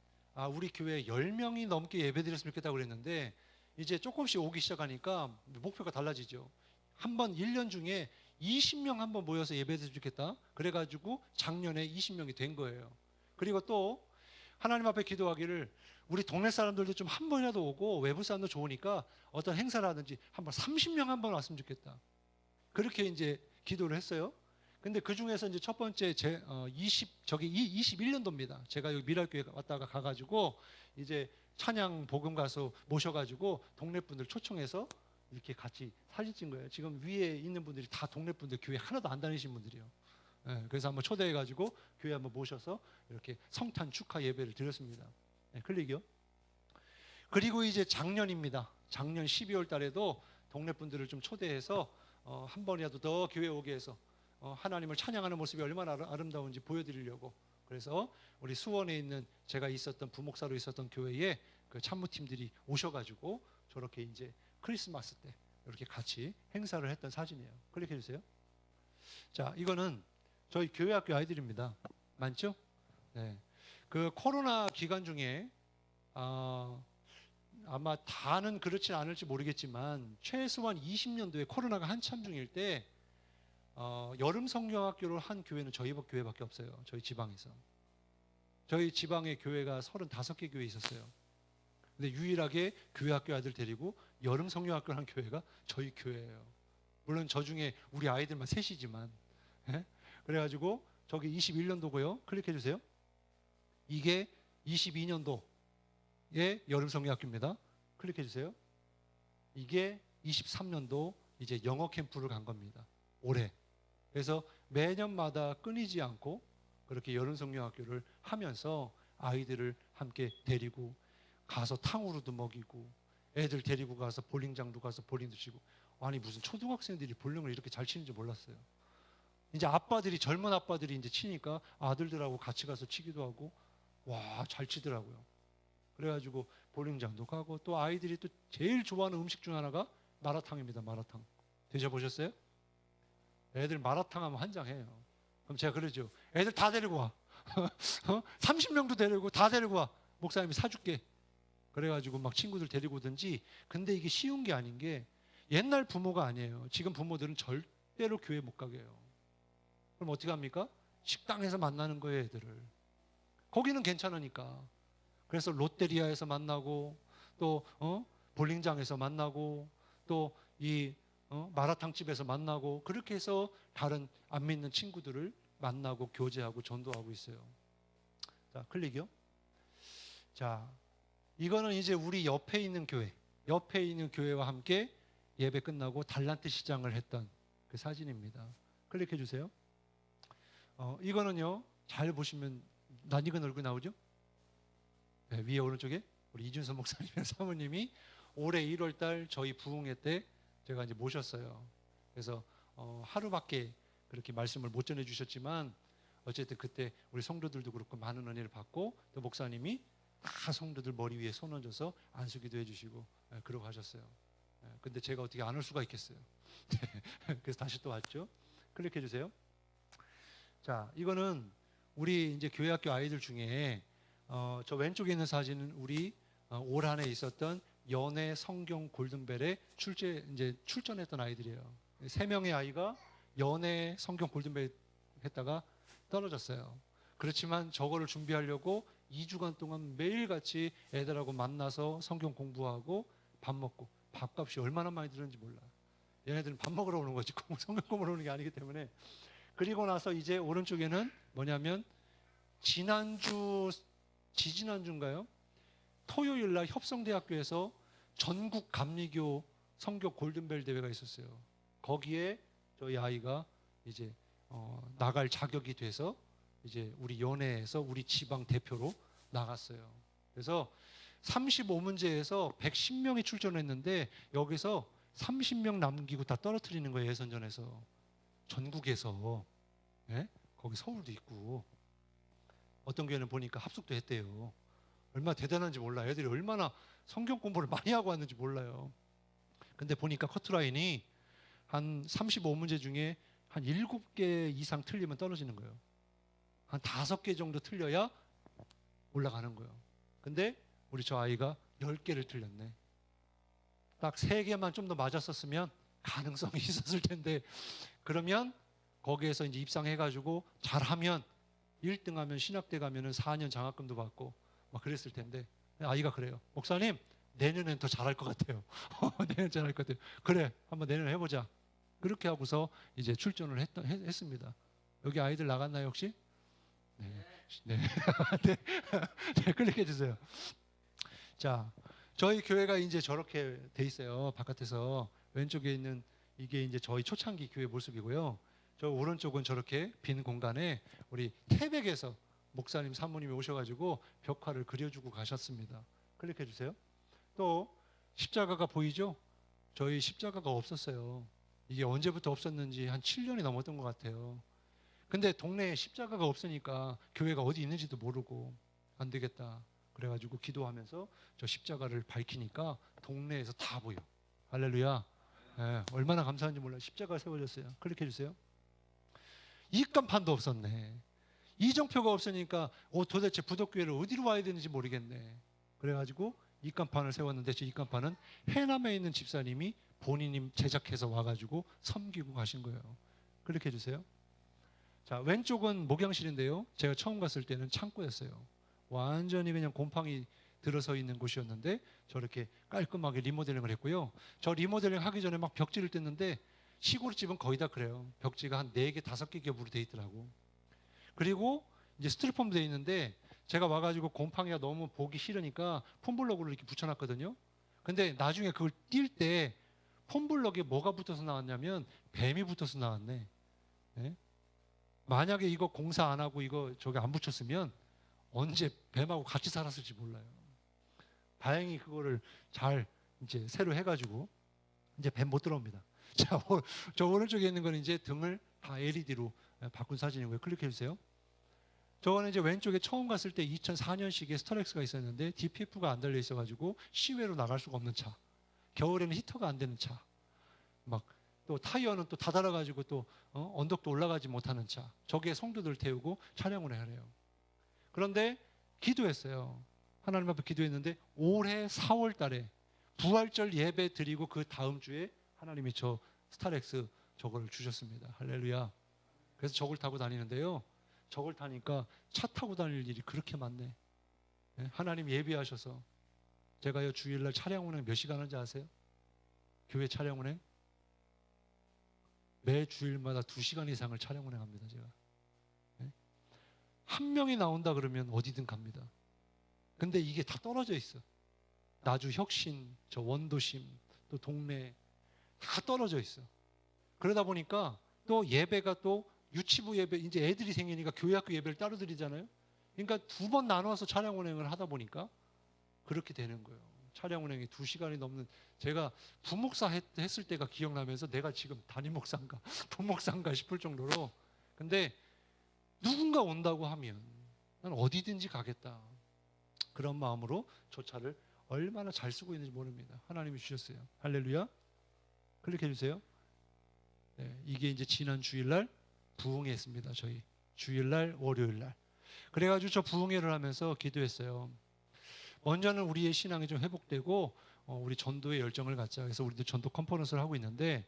우리 교회에 10명이 넘게 예배드렸으면 좋겠다고 그랬는데 이제 조금씩 오기 시작하니까 목표가 달라지죠. 한번 1년 중에 20명 한번 모여서 예배드렸으면 좋겠다. 그래가지고 작년에 20명이 된 거예요. 그리고 또 하나님 앞에 기도하기를 우리 동네 사람들도 좀 한 번이라도 오고 외부 사람도 좋으니까 어떤 행사라든지 한번 30명 한번 왔으면 좋겠다. 그렇게 이제 기도를 했어요. 근데 그 중에서 이제 첫 번째 21년도입니다. 제가 여기 미랄교회 왔다가 가가지고 이제 찬양 복음 가수 모셔가지고 동네 분들 초청해서 이렇게 같이 사진 찍은 거예요. 지금 위에 있는 분들이 다 동네 분들, 교회 하나도 안 다니신 분들이에요. 네, 그래서 한번 초대해가지고 교회 한번 모셔서 이렇게 성탄 축하 예배를 드렸습니다. 네, 클릭이요. 그리고 이제 작년입니다. 작년 12월 달에도 동네 분들을 좀 초대해서 한 번이라도 더 교회 오게 해서 하나님을 찬양하는 모습이 얼마나 아름다운지 보여드리려고. 그래서 우리 수원에 있는 제가 있었던 부목사로 있었던 교회에 그 참모팀들이 오셔가지고 저렇게 이제 크리스마스 때 이렇게 같이 행사를 했던 사진이에요. 클릭해 주세요. 자, 이거는 저희 교회 학교 아이들입니다. 많죠? 네. 그 코로나 기간 중에 아마 다는 그렇진 않을지 모르겠지만 최소한 20년도에 코로나가 한참 중일 때 여름 성경학교를 한 교회는 저희 교회밖에 없어요. 저희 지방에서. 저희 지방에 교회가 35개 교회 있었어요. 근데 유일하게 교회 학교 아이들 데리고 여름 성경학교를 한 교회가 저희 교회예요. 물론 저 중에 우리 아이들만 셋이지만. 예? 그래가지고 저기 21년도고요. 클릭해 주세요. 이게 22년도의 여름 성경학교입니다. 클릭해 주세요. 이게 23년도 이제 영어 캠프를 간 겁니다. 올해. 그래서 매년마다 끊이지 않고 그렇게 여름성령학교를 하면서 아이들을 함께 데리고 가서 탕후루도 먹이고 애들 데리고 가서 볼링장도 가서 볼링도 치고. 아니 무슨 초등학생들이 볼링을 이렇게 잘 치는지 몰랐어요. 이제 아빠들이 젊은 아빠들이 이제 치니까 아들들하고 같이 가서 치기도 하고 와, 잘 치더라고요. 그래가지고 볼링장도 가고 또 아이들이 또 제일 좋아하는 음식 중 하나가 마라탕입니다. 마라탕. 드셔보셨어요? 애들 마라탕 하면 환장해요. 그럼 제가 그러죠. 애들 다 데리고 와. 30명도 데리고 다 데리고 와. 목사님이 사줄게. 그래가지고 막 친구들 데리고 오든지. 근데 이게 쉬운 게 아닌 게 옛날 부모가 아니에요. 지금 부모들은 절대로 교회 못 가게 해요. 그럼 어떻게 합니까? 식당에서 만나는 거예요, 애들을. 거기는 괜찮으니까. 그래서 롯데리아에서 만나고 또 볼링장에서 만나고 또 이 마라탕집에서 만나고 그렇게 해서 다른 안 믿는 친구들을 만나고 교제하고 전도하고 있어요. 자, 클릭이요. 자, 이거는 이제 우리 옆에 있는 교회와 함께 예배 끝나고 달란트 시장을 했던 그 사진입니다. 클릭해 주세요. 이거는요, 잘 보시면 낯익은 얼굴 나오죠? 네, 위에 오른쪽에 우리 이준선 목사님의 사모님이 올해 1월 달 저희 부흥회 때 제가 이제 모셨어요. 그래서 하루밖에 그렇게 말씀을 못 전해 주셨지만 어쨌든 그때 우리 성도들도 그렇고 많은 은혜를 받고 또 목사님이 다 성도들 머리 위에 손 얹어서 안수기도 해주시고 그러고 하셨어요. 근데 제가 어떻게 안 올 수가 있겠어요. 그래서 다시 또 왔죠. 클릭해 주세요. 자, 이거는 우리 이제 교회학교 아이들 중에 저 왼쪽에 있는 사진은 우리 올 한 해 있었던 연애 성경 골든벨에 출전했던 아이들이에요. 3명의 아이가 연애 성경 골든벨 했다가 떨어졌어요. 그렇지만 저거를 준비하려고 2주간 동안 매일같이 애들하고 만나서 성경 공부하고 밥 먹고 밥값이 얼마나 많이 들었는지 몰라. 얘네들은 밥 먹으러 오는 거지 성경 공부하러 오는 게 아니기 때문에. 그리고 나서 이제 오른쪽에는 뭐냐면 지지난주인가요? 토요일 날 협성대학교에서 전국 감리교 성교 골든벨 대회가 있었어요. 거기에 저희 아이가 이제 나갈 자격이 돼서 이제 우리 연회에서 우리 지방 대표로 나갔어요. 그래서 35문제에서 110명이 출전했는데 여기서 30명 남기고 다 떨어뜨리는 거예요. 예선전에서. 전국에서. 네? 거기 서울도 있고 어떤 교회는 보니까 합숙도 했대요. 얼마나 대단한지 몰라요. 애들이 얼마나 성경 공부를 많이 하고 왔는지 몰라요. 근데 보니까 커트라인이 한 35문제 중에 한 7개 이상 틀리면 떨어지는 거예요. 한 5개 정도 틀려야 올라가는 거예요. 근데 우리 저 아이가 10개를 틀렸네. 딱 3개만 좀 더 맞았었으면 가능성이 있었을 텐데 그러면 거기에서 이제 입상해가지고 잘하면 1등 하면 신학대 가면은 4년 장학금도 받고 막 그랬을 텐데 아이가 그래요. 목사님 내년엔 더 잘할 것 같아요. 내년 잘할 것 같아요. 그래 한번 내년 해보자. 그렇게 하고서 이제 출전을 했습니다. 여기 아이들 나갔나요 혹시? 네. 네. 네. 네. 클릭해 주세요. 자, 저희 교회가 이제 저렇게 돼 있어요. 바깥에서 왼쪽에 있는 이게 이제 저희 초창기 교회 모습이고요. 저 오른쪽은 저렇게 빈 공간에 우리 태백에서 목사님 사모님이 오셔가지고 벽화를 그려주고 가셨습니다. 클릭해 주세요. 또 십자가가 보이죠? 저희 십자가가 없었어요. 이게 언제부터 없었는지 한 7년이 넘었던 것 같아요. 근데 동네에 십자가가 없으니까 교회가 어디 있는지도 모르고 안 되겠다. 그래가지고 기도하면서 저 십자가를 밝히니까 동네에서 다 보여. 할렐루야. 네, 얼마나 감사한지 몰라요. 십자가가 세워졌어요. 클릭해 주세요. 입간판도 없었네. 이정표가 없으니까 도대체 부덕교회를 어디로 와야 되는지 모르겠네. 그래가지고 입간판을 세웠는데 저 입간판은 해남에 있는 집사님이 본인이 제작해서 와가지고 섬기고 가신 거예요. 클릭해 주세요. 자, 왼쪽은 목양실인데요. 제가 처음 갔을 때는 창고였어요. 완전히 그냥 곰팡이 들어서 있는 곳이었는데 저렇게 깔끔하게 리모델링을 했고요. 저 리모델링 하기 전에 막 벽지를 뗐는데 시골집은 거의 다 그래요. 벽지가 한 4개, 5개 겹으로 돼 있더라고. 그리고 이제 스티로폼도 돼 있는데 제가 와가지고 곰팡이가 너무 보기 싫으니까 폼블럭으로 이렇게 붙여놨거든요. 근데 나중에 그걸 뛸 때 폼블럭에 뭐가 붙어서 나왔냐면 뱀이 붙어서 나왔네. 예? 만약에 이거 공사 안 하고 이거 저기 안 붙였으면 언제 뱀하고 같이 살았을지 몰라요. 다행히 그거를 잘 이제 새로 해가지고 이제 뱀 못 들어옵니다. 자, 저 오른쪽에 있는 거는 이제 등을 다 LED로 바꾼 사진이고요. 클릭해 주세요. 저거는 이제 왼쪽에 처음 갔을 때 2004년식의 스타렉스가 있었는데 DPF가 안 달려 있어가지고 시외로 나갈 수가 없는 차. 겨울에는 히터가 안 되는 차. 막 또 타이어는 또 다 달아가지고 또 언덕도 올라가지 못하는 차. 저기에 성도들 태우고 촬영을 하래요. 그런데 기도했어요. 하나님 앞에 기도했는데 올해 4월 달에 부활절 예배 드리고 그 다음 주에 하나님이 저 스타렉스 저걸 주셨습니다. 할렐루야. 그래서 저걸 타고 다니는데요. 저걸 타니까 차 타고 다닐 일이 그렇게 많네. 하나님 예비하셔서 제가요 주일날 차량 운행 몇 시간 하는지 아세요? 교회 차량 운행? 매 주일마다 2시간 이상을 차량 운행합니다. 제가. 한 명이 나온다 그러면 어디든 갑니다. 근데 이게 다 떨어져 있어. 나주 혁신, 저 원도심, 또 동네 다 떨어져 있어. 그러다 보니까 또 예배가 또 유치부 예배, 이제 애들이 생기니까 교회학교 예배를 따로 드리잖아요. 그러니까 2번 나눠서 차량 운행을 하다 보니까 그렇게 되는 거예요. 차량 운행이 2시간이 넘는, 제가 부목사 했을 때가 기억나면서 내가 지금 담임 목사인가 부목사인가 싶을 정도로. 근데 누군가 온다고 하면 난 어디든지 가겠다. 그런 마음으로 저 차를 얼마나 잘 쓰고 있는지 모릅니다. 하나님이 주셨어요. 할렐루야. 클릭해 주세요. 네, 이게 이제 지난 주일날 부흥회했습니다. 저희 주일날 월요일날. 그래가지고 저 부흥회를 하면서 기도했어요. 먼저는 우리의 신앙이 좀 회복되고 우리 전도의 열정을 갖자. 그래서 우리도 전도 컨퍼런스를 하고 있는데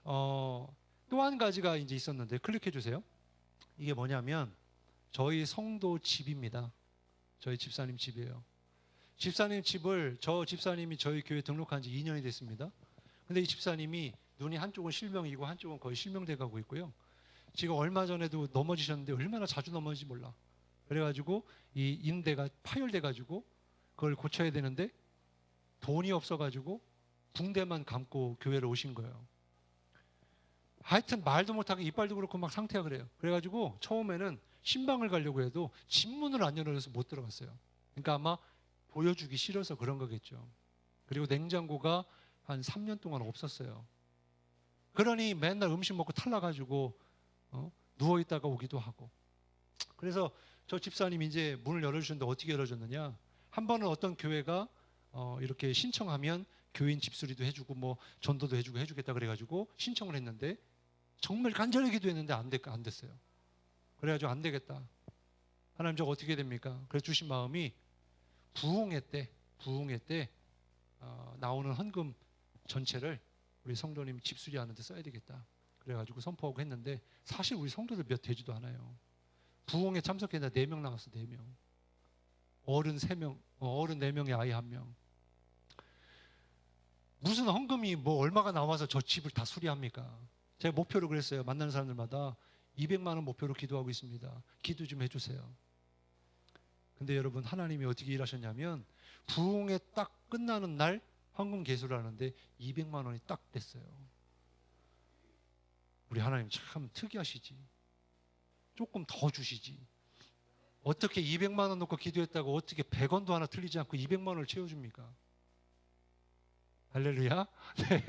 또 한 가지가 이제 있었는데 클릭해 주세요. 이게 뭐냐면 저희 성도 집입니다. 저희 집사님 집이에요. 집사님 집을, 저 집사님이 저희 교회 등록한 지 2년이 됐습니다. 근데 이 집사님이 눈이 한쪽은 실명이고 한쪽은 거의 실명돼 가고 있고요. 지금 얼마 전에도 넘어지셨는데 얼마나 자주 넘어지는지 몰라. 그래가지고 이 인대가 파열돼 가지고 그걸 고쳐야 되는데 돈이 없어가지고 붕대만 감고 교회로 오신 거예요. 하여튼 말도 못하고 이빨도 그렇고 막 상태가 그래요. 그래가지고 처음에는 신방을 가려고 해도 집문을 안 열어줘서 못 들어갔어요. 그러니까 아마 보여주기 싫어서 그런 거겠죠. 그리고 냉장고가 한 3년 동안 없었어요. 그러니 맨날 음식 먹고 탈나가지고 누워있다가 오기도 하고. 그래서 저 집사님이 이제 문을 열어주셨는데 어떻게 열어줬느냐. 한 번은 어떤 교회가 이렇게 신청하면 교인 집수리도 해주고 뭐 전도도 해주고 해주겠다 그래가지고 신청을 했는데 정말 간절히 기도했는데 안 됐어요. 그래가지고 안 되겠다. 하나님 저거 어떻게 됩니까? 그래서 주신 마음이 부흥회 때 나오는 헌금 전체를 우리 성도님 집수리하는 데 써야 되겠다. 그래가지고 선포하고 했는데 사실 우리 성도들 몇 되지도 않아요. 부흥회 참석했는데 4명 나갔어. 4명. 어른 3명, 어른 4명에 아이 1명. 무슨 헌금이 뭐 얼마가 나와서 저 집을 다 수리합니까? 제가 목표로 그랬어요. 만나는 사람들마다 200만 원 목표로 기도하고 있습니다. 기도 좀 해주세요. 근데 여러분 하나님이 어떻게 일하셨냐면 부흥회 딱 끝나는 날 헌금 개수를 하는데 200만 원이 딱 됐어요. 우리 하나님 참 특이하시지. 조금 더 주시지. 어떻게 200만 원 놓고 기도했다고 어떻게 100원도 하나 틀리지 않고 200만 원을 채워줍니까? 할렐루야. 네.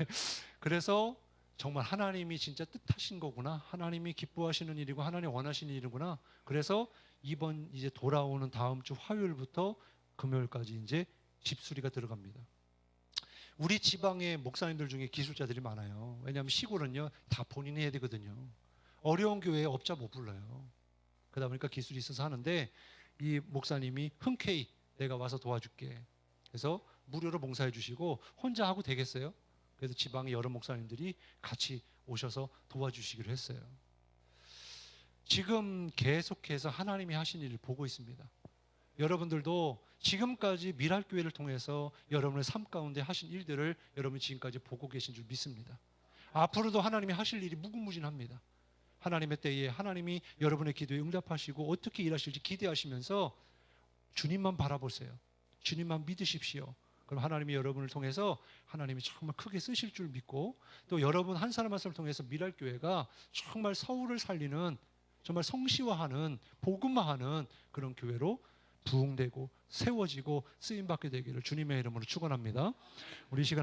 그래서 정말 하나님이 진짜 뜻하신 거구나. 하나님이 기뻐하시는 일이고 하나님 원하시는 일이구나. 그래서 이번 이제 돌아오는 다음 주 화요일부터 금요일까지 이제 집수리가 들어갑니다. 우리 지방의 목사님들 중에 기술자들이 많아요. 왜냐하면 시골은요 다 본인이 해야 되거든요. 어려운 교회에 업자 못 불러요. 그러다 보니까 기술이 있어서 하는데 이 목사님이 흔쾌히 내가 와서 도와줄게. 그래서 무료로 봉사해 주시고 혼자 하고 되겠어요? 그래서 지방의 여러 목사님들이 같이 오셔서 도와주시기로 했어요. 지금 계속해서 하나님이 하신 일을 보고 있습니다. 여러분들도 지금까지 미랄교회를 통해서 여러분의 삶 가운데 하신 일들을 여러분이 지금까지 보고 계신 줄 믿습니다. 앞으로도 하나님이 하실 일이 무궁무진합니다. 하나님의 때에 하나님이 여러분의 기도에 응답하시고 어떻게 일하실지 기대하시면서 주님만 바라보세요. 주님만 믿으십시오. 그럼 하나님이 여러분을 통해서 하나님이 정말 크게 쓰실 줄 믿고 또 여러분 한 사람 한 사람을 통해서 미랄교회가 정말 서울을 살리는 정말 성시화하는 복음화하는 그런 교회로 부흥되고 세워지고 쓰임받게 되기를 주님의 이름으로 축원합니다. 우리 시간